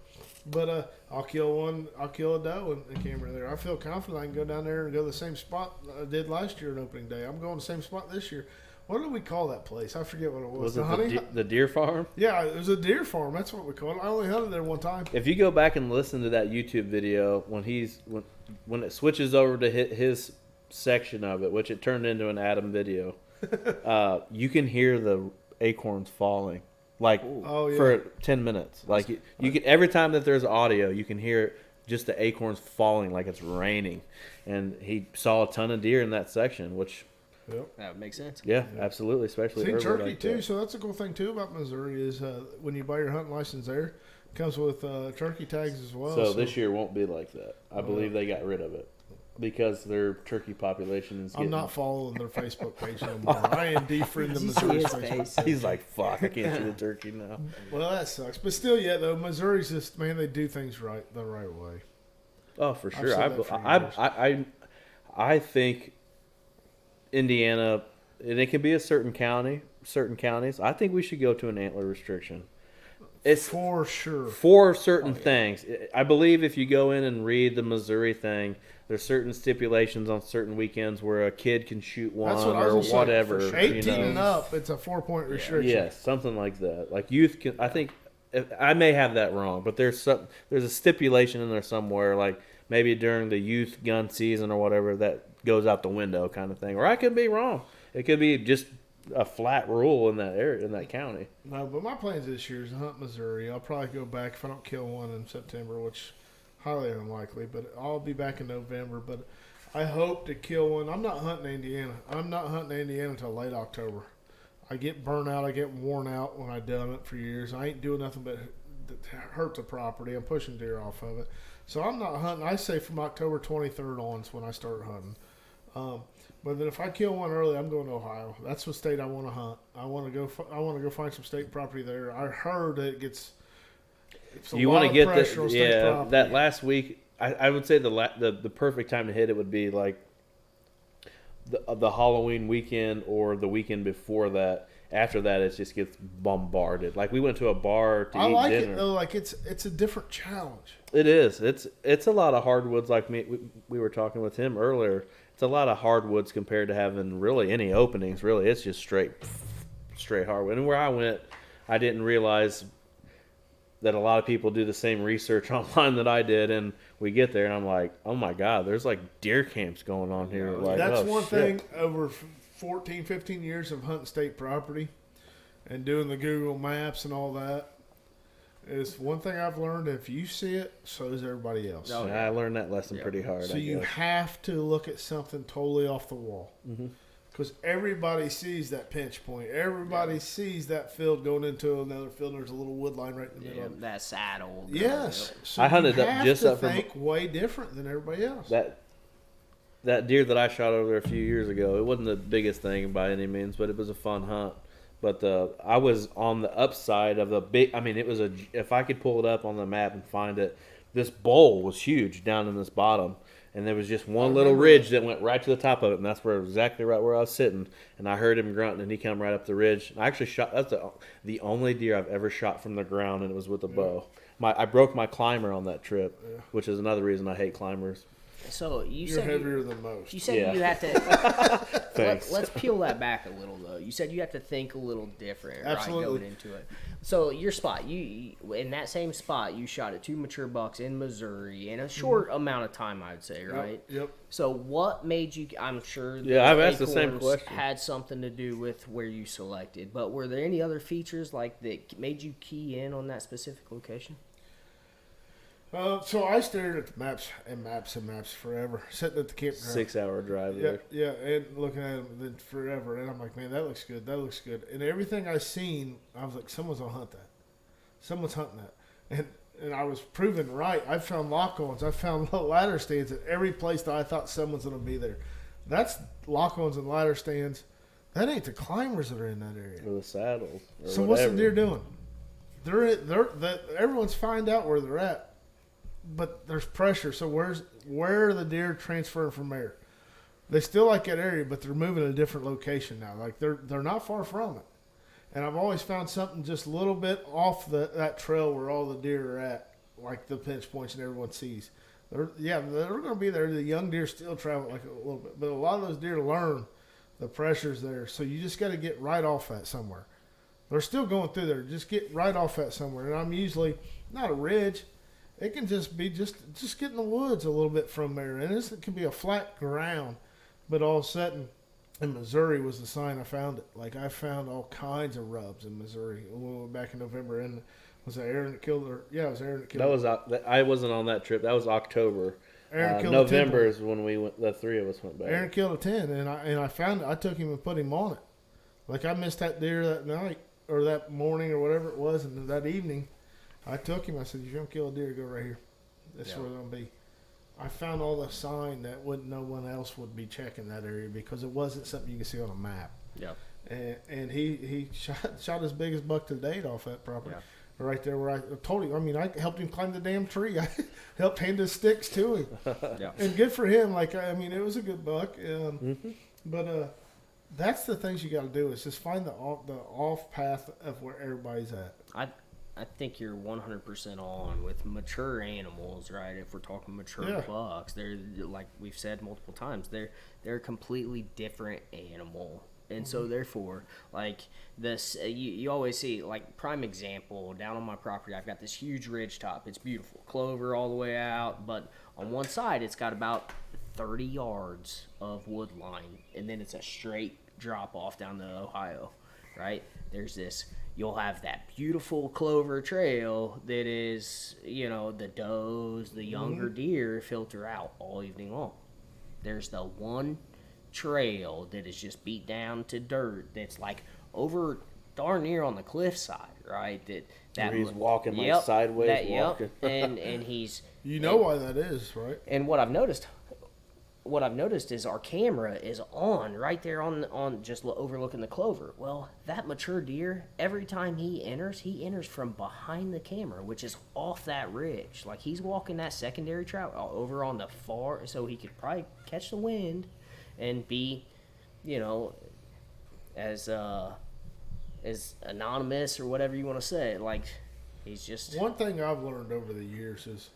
But I'll kill one. I'll kill a doe in the camera there. I feel confident I can go down there and go to the same spot I did last year on opening day. I'm going the same spot this year. What do we call that place? I forget what it was. Was it the deer farm? Yeah, it was a deer farm. That's what we call it. I only hunted there one time. If you go back and listen to that YouTube video when it switches over to his section of it, which it turned into an Adam video, you can hear the acorns falling like for 10 minutes. Like you can every time that there's audio, you can hear just the acorns falling like it's raining. And he saw a ton of deer in that section, which. Yep. That would make sense. Yeah, absolutely, especially See, early turkey like too. that. So that's a cool thing too about Missouri is when you buy your hunting license there, it comes with turkey tags as well. So this year won't be like that. I believe they got rid of it because their turkey population is. I'm not following their Facebook page no more. I am defriending the You see Missouri his Facebook. face. He's like, "Fuck, I can't see the turkey now." Well, that sucks. But still, yeah, though Missouri's just they do things the right way. Oh, for I've sure. said that for I think Indiana, and it can be a certain counties. I think we should go to an antler restriction. It's For sure. for certain things. I believe if you go in and read the Missouri thing, there's certain stipulations on certain weekends where a kid can shoot one That's what I or was gonna say. whatever. For 18 you know. and up, it's a 4-point restriction. Yes, something like that. Like youth can. I think I may have that wrong, but there's a stipulation in there somewhere, like maybe during the youth gun season or whatever, that goes out the window, kind of thing. Or I could be wrong. It could be just a flat rule in that area, in that county. No, but my plans this year is to hunt Missouri. I'll probably go back if I don't kill one in September, which highly unlikely. But I'll be back in November. But I hope to kill one. I'm not hunting Indiana. I'm not hunting Indiana until late October. I get burnt out. I get worn out when I've done it for years. I ain't doing nothing but hurt the property. I'm pushing deer off of it. So I'm not hunting. I say from October 23rd on is when I start hunting. But then if I kill one early, I'm going to Ohio. That's the state I want to hunt. I want to go find some state property there. I heard that it gets. You want to get pressure on state property. That last week. I would say the perfect time to hit it would be like the Halloween weekend or the weekend before that. After that, it just gets bombarded. Like we went to a bar to eat like dinner. it though. Like it's a different challenge. It is. It's a lot of hardwoods. Like we were talking with him earlier. It's a lot of hardwoods compared to having really any openings. Really, it's just straight hardwood. And where I went, I didn't realize that a lot of people do the same research online that I did, and we get there and I'm like, oh my God, there's like deer camps going on here. Like, that's oh, one shit. thing over 14, 15 years of hunting state property and doing the Google Maps and all that. Is one thing I've learned: if you see it, so does everybody else. Oh, I learned that lesson pretty hard. So you have to look at something totally off the wall, because everybody sees that pinch point. Everybody sees that field going into another field. And there's a little wood line right in the middle. That saddle. Yes, so I hunted you up have just to up from think way different than everybody else. That deer that I shot over there a few years ago. It wasn't the biggest thing by any means, but it was a fun hunt. But I was on the upside of the big. I mean, it was if I could pull it up on the map and find it, this bowl was huge down in this bottom, and there was just one little ridge that went right to the top of it, and that's exactly right where I was sitting. And I heard him grunting, and he came right up the ridge. I actually shot. That's the only deer I've ever shot from the ground, and it was with a bow. I broke my climber on that trip, which is another reason I hate climbers. So You're heavier than most. You said you have to. Let's peel that back a little, though. You said you have to think a little different, Absolutely. right, going into it. So your spot, you in that same spot, you shot at 2 mature bucks in Missouri in a short amount of time, I'd say, right? Yep. So what made you? I'm sure. I've asked the same question. Had something to do with where you selected, but were there any other features like that made you key in on that specific location? So I stared at the maps forever, sitting at the campground. 6-hour drive there. Yeah, and looking at them then forever, and I'm like, man, that looks good. And everything I seen, I was like, someone's gonna hunt that. Someone's hunting that, and I was proven right. I found lock-ons. I found ladder stands at every place that I thought someone's gonna be there. That's lock-ons and ladder stands. That ain't the climbers that are in that area. Or the saddles. Or So whatever. what's the deer doing? Everyone's find out where they're at. But there's pressure, so where are the deer transferring from there? They still like that area, but they're moving to a different location now. Like they're not far from it. And I've always found something just a little bit off that trail where all the deer are at, like the pinch points and everyone sees. They're going to be there. The young deer still travel like a little bit, but a lot of those deer learn the pressures there. So you just got to get right off that somewhere. They're still going through there. Just get right off that somewhere. And I'm usually not a ridge. It can just be just get in the woods a little bit from there. And it can be a flat ground, but all of a sudden, in Missouri was the sign I found it. Like I found all kinds of rubs in Missouri when we went back in November. And was it Aaron that killed her? Yeah, it was Aaron that killed her. I wasn't on that trip. That was October. Aaron killed November is when we went. The three of us went back. Aaron killed a 10, and I found it. I took him and put him on it. Like I missed that deer that night or that morning or whatever it was, and that evening. I took him. I said, "If you're gonna kill a deer, go right here. That's where they're gonna be." I found all the sign that no one else would be checking that area because it wasn't something you can see on a map. Yeah. And he shot his biggest buck to date off that property, right there where I told him. I mean, I helped him climb the damn tree. I helped hand his sticks to him. And good for him. Like I mean, it was a good buck. But that's the things you got to do is just find the off path of where everybody's at. I think you're 100% on with mature animals, right? If we're talking mature bucks, they're like we've said multiple times, they're a completely different animal, and so therefore, like this, you always see like prime example down on my property. I've got this huge ridge top. It's beautiful, clover all the way out, but on one side it's got about 30 yards of wood line, and then it's a straight drop off down the Ohio, right? There's this. You'll have that beautiful clover trail that is, the does, the younger deer filter out all evening long. There's the one trail that is just beat down to dirt that's like over darn near on the cliffside, right? That Where he's walking like sideways walking. and he's why that is, right? and what I've noticed is our camera is on right there on just overlooking the clover. Well, that mature deer, every time he enters from behind the camera, which is off that ridge. Like he's walking that secondary track over on the far, so he could probably catch the wind and be, as anonymous or whatever you want to say. Like he's just one thing I've learned over the years is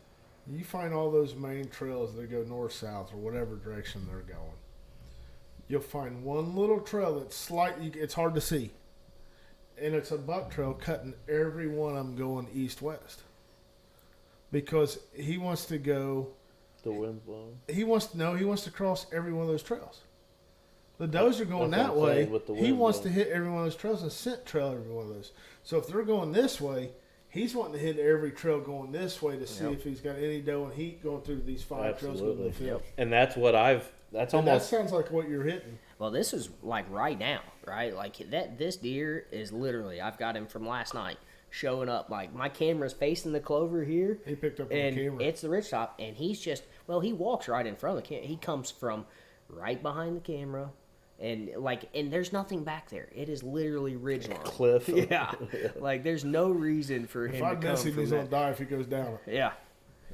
you find all those main trails that go north, south, or whatever direction they're going. You'll find one little trail that's slightly, it's hard to see. And it's a buck trail cutting every one of them going east, west. Because he wants to go. The wind blowing. He wants to cross every one of those trails. The does are going that way. He wants to hit every one of those trails and scent trail every one of those. So if they're going this way, he's wanting to hit every trail going this way to see if he's got any doe and heat going through these 5 trails going to the field. And that's what that sounds like what you're hitting. Well, this is like right now, right? Like this deer is literally, I've got him from last night showing up. Like my camera's facing the clover here. He picked up on and the camera. It's the ridge top, and he's just, he walks right in front of the camera. He comes from right behind the camera. And there's nothing back there. It is literally ridgeline. Cliff. Yeah. Like there's no reason for him to come miss him, from he's gonna die if he goes down. Yeah.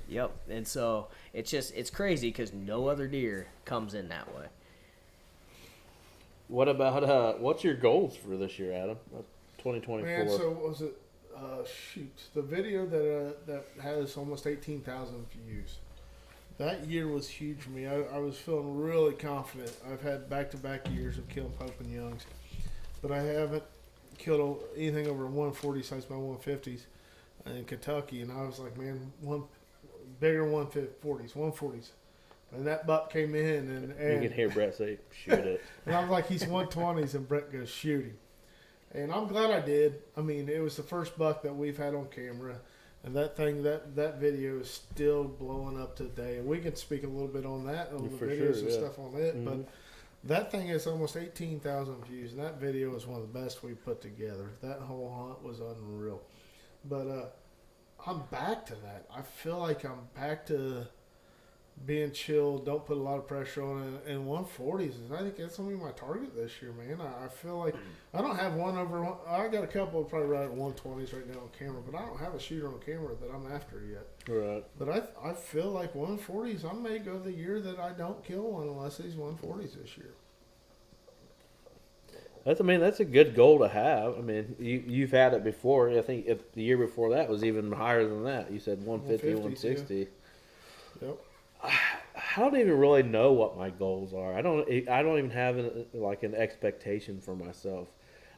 Yep. And so it's crazy because no other deer comes in that way. What about what's your goals for this year, Adam? 2024. Man, so was it? The video that has almost 18,000 views. That year was huge for me. I was feeling really confident. I've had back-to-back years of killing Pope and Youngs, but I haven't killed anything over 140 besides my 150s in Kentucky. And I was like, man, bigger 140s. And that buck came in, and you can hear Brett say, "Shoot it." And I was like, he's 120s, and Brett goes, "Shoot him." And I'm glad I did. I mean, it was the first buck that we've had on camera. And that video is still blowing up today. And we can speak a little bit on that, on the videos and stuff on it. Mm-hmm. But that thing has almost 18,000 views. And that video is one of the best we've put together. That whole hunt was unreal. But I'm back to that. I feel like I'm back to being chill, don't put a lot of pressure on it. And 140s, I think that's going to be my target this year, man. I feel like I don't have one over one. I got a couple probably right at 120s right now on camera, but I don't have a shooter on camera that I'm after yet. Right. But I feel like 140s, I may go the year that I don't kill one unless he's 140s this year. That's a good goal to have. I mean, you've had it before. I think the year before that was even higher than that. You said 150, 160. Yeah. Yep. I don't even really know what my goals are. I don't even have an expectation for myself.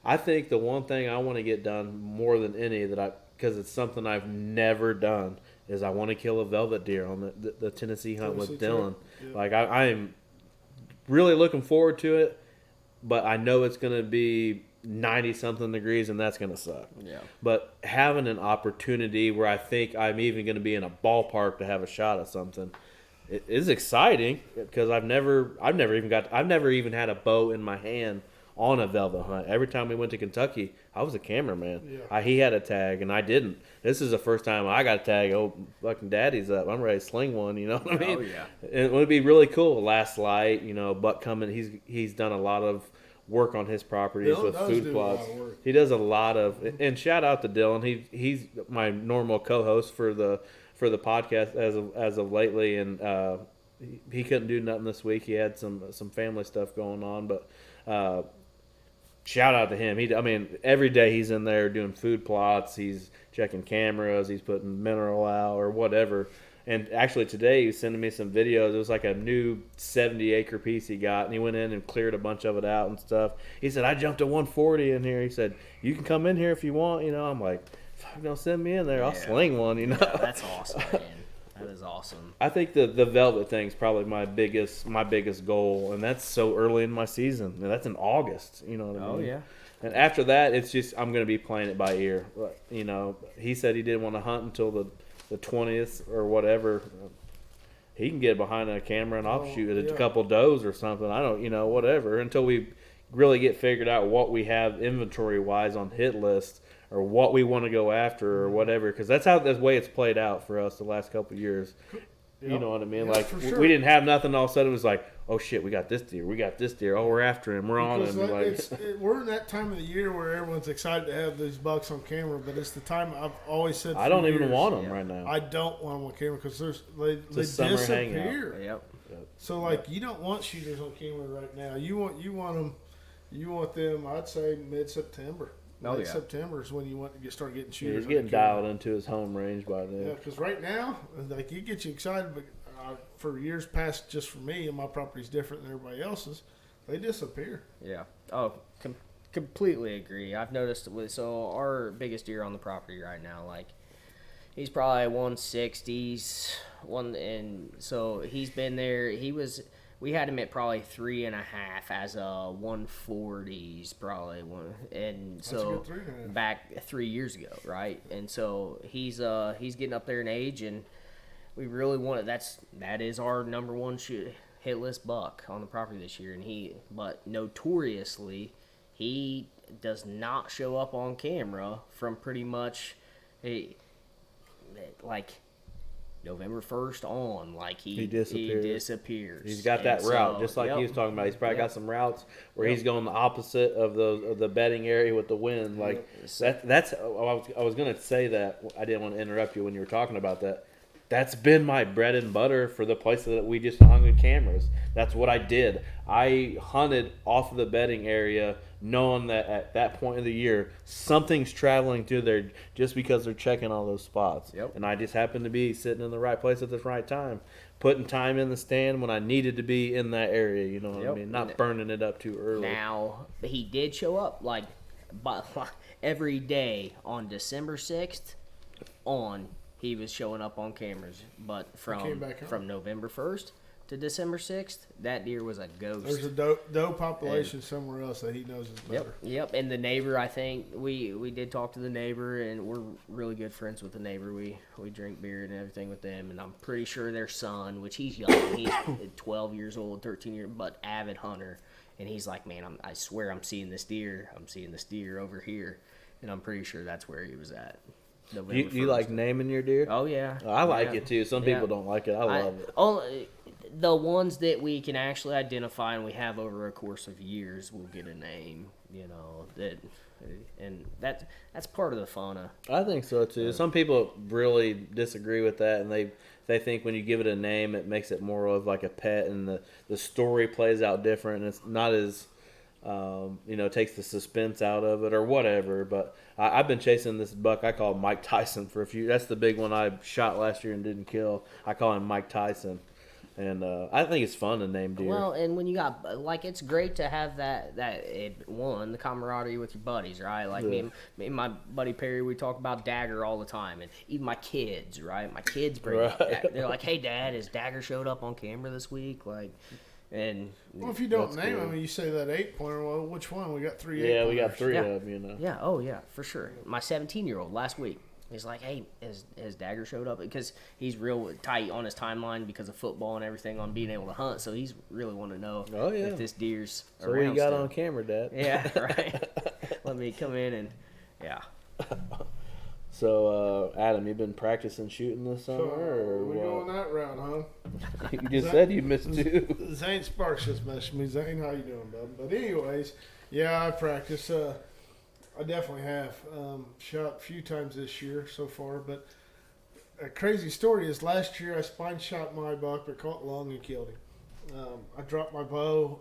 I think the one thing I want to get done more than any because it's something I've never done is I want to kill a velvet deer on the Tennessee hunt with Dylan. Yeah. Like I am really looking forward to it, but I know it's going to be 90-something degrees and that's going to suck. Yeah. But having an opportunity where I think I'm even going to be in a ballpark to have a shot at something. It is exciting because I've never even had a bow in my hand on a velvet hunt. Every time we went to Kentucky, I was a cameraman. Yeah. He had a tag and I didn't. This is the first time I got a tag. Oh, fucking daddy's up! I'm ready to sling one. You know what I mean? Oh yeah. It would be really cool. Last light, buck coming. He's done a lot of work on his properties with food plots. He does a lot of. And shout out to Dylan. He's my normal co-host for the podcast as of lately, and he couldn't do nothing this week. He had some family stuff going on, but shout out to him. Every day he's in there doing food plots. He's checking cameras. He's putting mineral out or whatever. And actually today he was sending me some videos. It was like a new 70-acre piece he got, and he went in and cleared a bunch of it out and stuff. He said, "I jumped a 140 in here." He said, "You can come in here if you want." I'm like, if you're going to send me in there, I'll sling one, Yeah, that's awesome, man. That is awesome. I think the velvet thing is probably my biggest goal, and that's so early in my season. And that's in August, you know what I mean? Oh, yeah. And after that, it's just I'm going to be playing it by ear. He said he didn't want to hunt until the 20th or whatever. He can get behind a camera and I'll shoot a couple does or something. I don't, whatever, until we really get figured out what we have inventory wise on hit lists or what we want to go after or whatever, because that's how the way it's played out for us the last couple of years. Yep. You know what I mean? Yep, Like for sure. we didn't have nothing. All of a sudden, it was like, oh shit, we got this deer. We got this deer. Oh, we're after him. We're on Because him. we're in that time of the year where everyone's excited to have these bucks on camera, but it's the time I've always said. I don't even years, want them right now. I don't want them on camera because they a summer disappear. hangout. Yep. So like you don't want shooters on camera right now. You want them. I'd say mid-September. Oh, yeah. September is when you want to start getting Yeah, shooters. he's on getting camera. dialed into his home range by then. Yeah, because right now, like it gets you excited, but for years past, just for me, and my property's different than everybody else's, they disappear. Yeah. Oh, completely agree. I've noticed so our biggest deer on the property right now, like he's probably 160s, and so he's been there. We had him at probably 3.5 as a 140s probably one, and That's a so good 3.5. back 3 years ago, right? And so he's getting up there in age, and we really want that is our number one hit list buck on the property this year, but notoriously he does not show up on camera from pretty much like November 1st on, like he disappears. He's got that route, so, just like he was talking about. He's probably got some routes where Yep. he's going the opposite of the bedding area with the wind. Like that's. I was going to say that. I didn't want to interrupt you when you were talking about that. That's been my bread and butter for the places that we just hung with cameras. That's what I did. I hunted off of the bedding area, knowing that at that point of the year, something's traveling through there just because they're checking all those spots. Yep. And I just happened to be sitting in the right place at the right time, putting time in the stand when I needed to be in that area. You know what I Yep. mean? Not burning it up too early. Now he did show up but every day on December 6th on. He was showing up on cameras, but came back home. from November 1st to December 6th, that deer was a ghost. There's a doe population somewhere else that he knows is better. Yep. And the neighbor, I think we did talk to the neighbor, and we're really good friends with the neighbor. We drink beer and everything with them, and I'm pretty sure their son, which he's young, he's 12 years old, 13 years, but avid hunter, and he's like, man, I swear I'm seeing this deer. I'm seeing this deer over here, and I'm pretty sure that's where he was at. You like naming your deer? Oh yeah, I like it too. Some people don't like it. I love it. Only the ones that we can actually identify and we have over a course of years will get a name. You know and that's part of the fun. I think so too. Some people really disagree with that, and they think when you give it a name, it makes it more of like a pet, and the story plays out different, and it's not as takes the suspense out of it or whatever. But I've been chasing this buck I call Mike Tyson for a few. That's the big one I shot last year and didn't kill. I call him Mike Tyson, and I think it's fun to name deer. Well, and when you got it's great to have the camaraderie with your buddies, right? Like me and my buddy Perry, we talk about Dagger all the time, and even my kids, right? My kids bring up they're like, "Hey, Dad, has Dagger showed up on camera this week?" And well, if you don't name cool. them, you say that 8-pointer. Well, which one? We got 3 Yeah, 8-pointers. we got 3 of them. Yeah, oh yeah, for sure. My 17-year-old last week, he's like, "Hey, has Dagger showed up?" Because he's real tight on his timeline because of football and everything on being able to hunt. So he's really want to know if this deer's so around. what you got still. on camera, Dad? Yeah, right. Let me come in and So, Adam, you've been practicing shooting this summer, or we what? going that route, huh? You just said you missed 2. Zane Sparks just messaged me. Zane, how you doing, bub? But anyways, yeah, I practice. I definitely have shot a few times this year so far. But a crazy story is last year I spine shot my buck, but caught long and killed him. I dropped my bow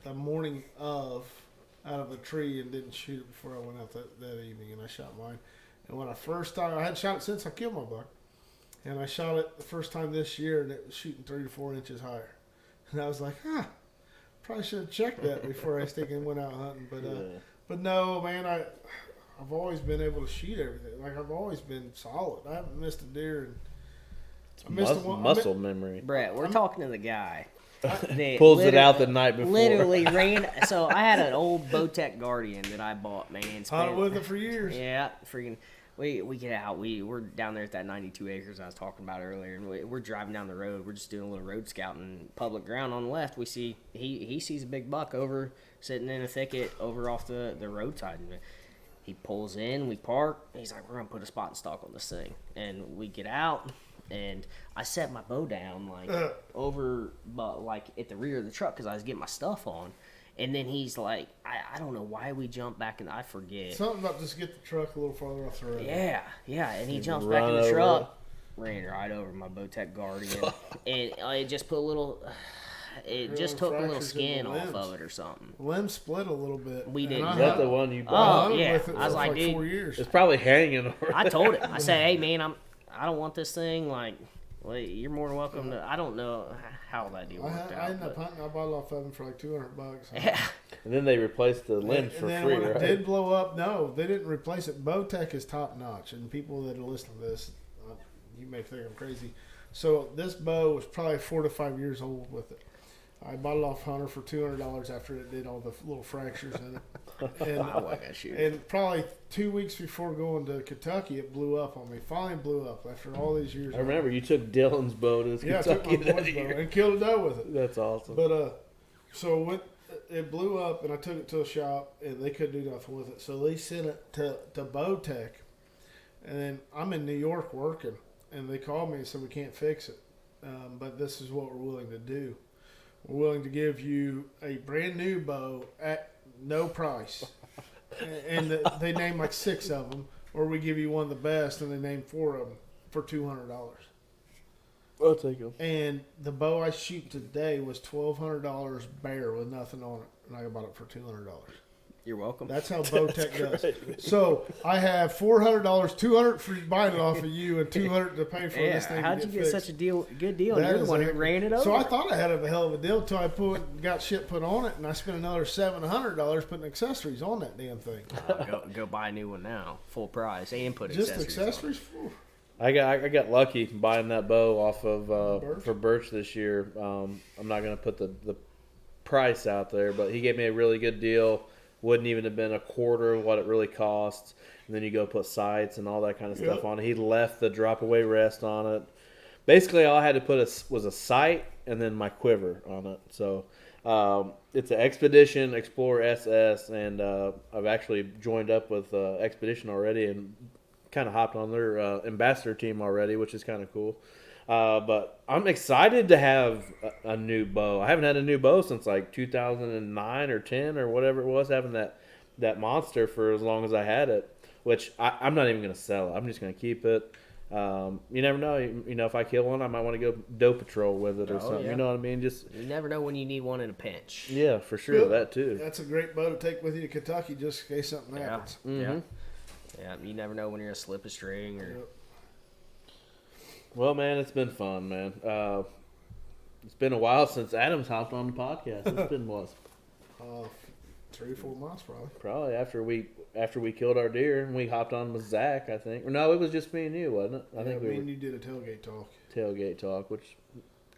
the morning out of a tree and didn't shoot it before I went out that evening, and I shot mine. And when I hadn't shot it since I killed my buck. And I shot it the first time this year, and it was shooting 3 to 4 inches higher. And I was like, probably should have checked that before I went out hunting. But no, man, I've always been able to shoot everything. Like, I've always been solid. I haven't missed a deer. Muscle memory. Brett, we're talking to the guy. Pulls it out the night before. Literally ran. So I had an old Bowtech Guardian that I bought, man. Hunted with it for years. Yeah, freaking. we get out. We're down there at that 92 acres I was talking about earlier, and we're driving down the road. We're just doing a little road scouting, public ground on the left. We see he sees a big buck over sitting in a thicket over off the roadside. And he pulls in. We park. He's like, we're gonna put a spot and stalk on this thing, and we get out. And I set my bow down over, but like at the rear of the truck because I was getting my stuff on. And then he's like, I don't know why we jumped back, and I forget. Something about just get the truck a little farther off the road. Yeah. And he jumps back in the truck, ran right over my Bowtech Guardian, and it just put a little. It just took a little skin off of it or something. The limb split a little bit. We did. Is that the one you bought? Oh yeah. I was like, dude, 4 years. It's probably hanging over I told him. I said, hey man, I don't want this thing. Like, well, you're more than welcome to. I don't know how that deal worked out. I ended up hunting. I bought it off of them for like $200. Yeah. And then they replaced the limbs for then free, when right? it did blow up, no, they didn't replace it. Bowtech is top notch, and people that are listening to this, you may think I'm crazy. So this bow was probably 4 to 5 years old with it. I bought it off Hunter for $200 after it did all the little fractures in it. And probably 2 weeks before going to Kentucky, it blew up on me. Finally blew up after all these years. I remember you took Dylan's bow to I took Kentucky my that boy's bow year. and killed a doe with it. That's awesome. But so it blew up, and I took it to a shop, and they couldn't do nothing with it. So they sent it to Bowtech, and then I'm in New York working, and they called me and said we can't fix it, but this is what we're willing to do. We're willing to give you a brand new bow at no price, and they named like 6 of them, or we give you one of the best, and they named 4 of them for $200. I'll take them. And the bow I shoot today was $1,200 bare with nothing on it, and I bought it for $200. You're welcome. That's how Bowtech does. So I have $400, $200 for buying it off of you, and $200 to pay for this thing. How'd you get fixed. such a good deal? And you're the one who ran it over. So I thought I had a hell of a deal until I got shit put on it, and I spent another $700 putting accessories on that damn thing. Go buy a new one now, full price, and put Just accessories. On it. I got lucky buying that bow off of Birch? for Birch this year. I'm not gonna put the price out there, but he gave me a really good deal. Wouldn't even have been a quarter of what it really costs. And then you go put sights and all that kind of stuff on it. He left the drop away rest on it. Basically, all I had to put was a sight and then my quiver on it. So it's an Expedition Explorer SS, and I've actually joined up with Expedition already and kind of hopped on their ambassador team already, which is kind of cool. But I'm excited to have a new bow. I haven't had a new bow since like 2009 or 10 or whatever it was, having that monster for as long as I had it, which I'm not even going to sell it. I'm just going to keep it. You never know. You know, if I kill one, I might want to go doe patrol with it or something. Yeah. You know what I mean? Just You never know when you need one in a pinch. yeah, for sure. That too. That's a great bow to take with you to Kentucky just in case something happens. Yeah, you never know when you're going to slip a string or... Yep. Well, man, it's been fun, man. It's been a while since Adam's hopped on the podcast. It's been what? 3 or 4 months probably. Probably after we killed our deer and we hopped on with Zach, I think. Or no, it was just me and you, wasn't it? I think me and you did a tailgate talk. Tailgate talk, which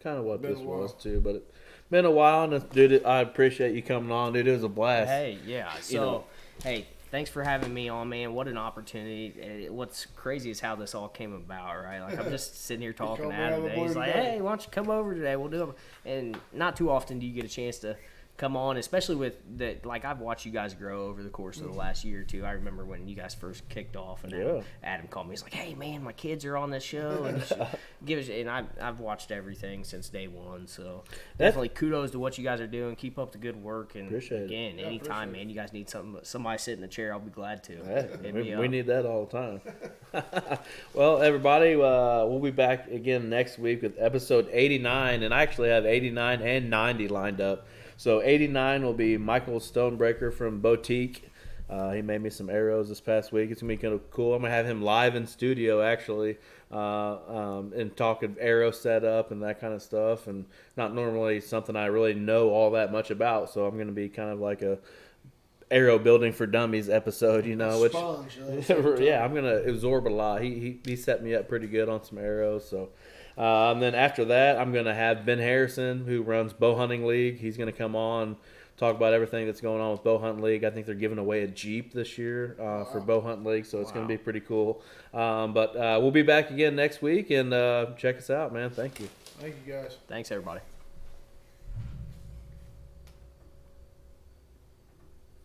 kind of what Been this a while. was too. But it's been a while, and dude, I appreciate you coming on, dude. It was a blast. Hey, yeah. So, know. hey, thanks for having me on, man. What an opportunity. What's crazy is how this all came about, right? Like, I'm just sitting here talking to called me out Adam of the today. He's blue like, today. hey, why don't you come over today? We'll do it. And not too often do you get a chance to come on, especially with that. Like, I've watched you guys grow over the course of the last year or two. I remember when you guys first kicked off, and Adam called me. He's like, hey, man, my kids are on this show. And you should give us, and I've watched everything since day one. So definitely kudos to what you guys are doing. Keep up the good work. And Appreciate it. again, anytime, man, you guys need somebody sit in the chair, I'll be glad to. Hey, Hit me we up. need that all the time. Well, everybody, we'll be back again next week with episode 89, and I actually have 89 and 90 lined up. So 89 will be Michael Stonebreaker from Boutique. He made me some arrows this past week. It's going to be kind of cool. I'm going to have him live in studio, actually, and talking arrow setup and that kind of stuff, and not normally something I really know all that much about. So I'm going to be kind of like a arrow building for dummies episode, you know, which Sponge, yeah, I'm going to absorb a lot. He set me up pretty good on some arrows, so. And then after that, I'm going to have Ben Harrison, who runs Bow Hunting League. He's going to come on, talk about everything that's going on with Bow Hunt League. I think they're giving away a Jeep this year for Bow Hunt League, so it's going to be pretty cool. But we'll be back again next week, and check us out, man. Thank you. Thank you, guys. Thanks, everybody.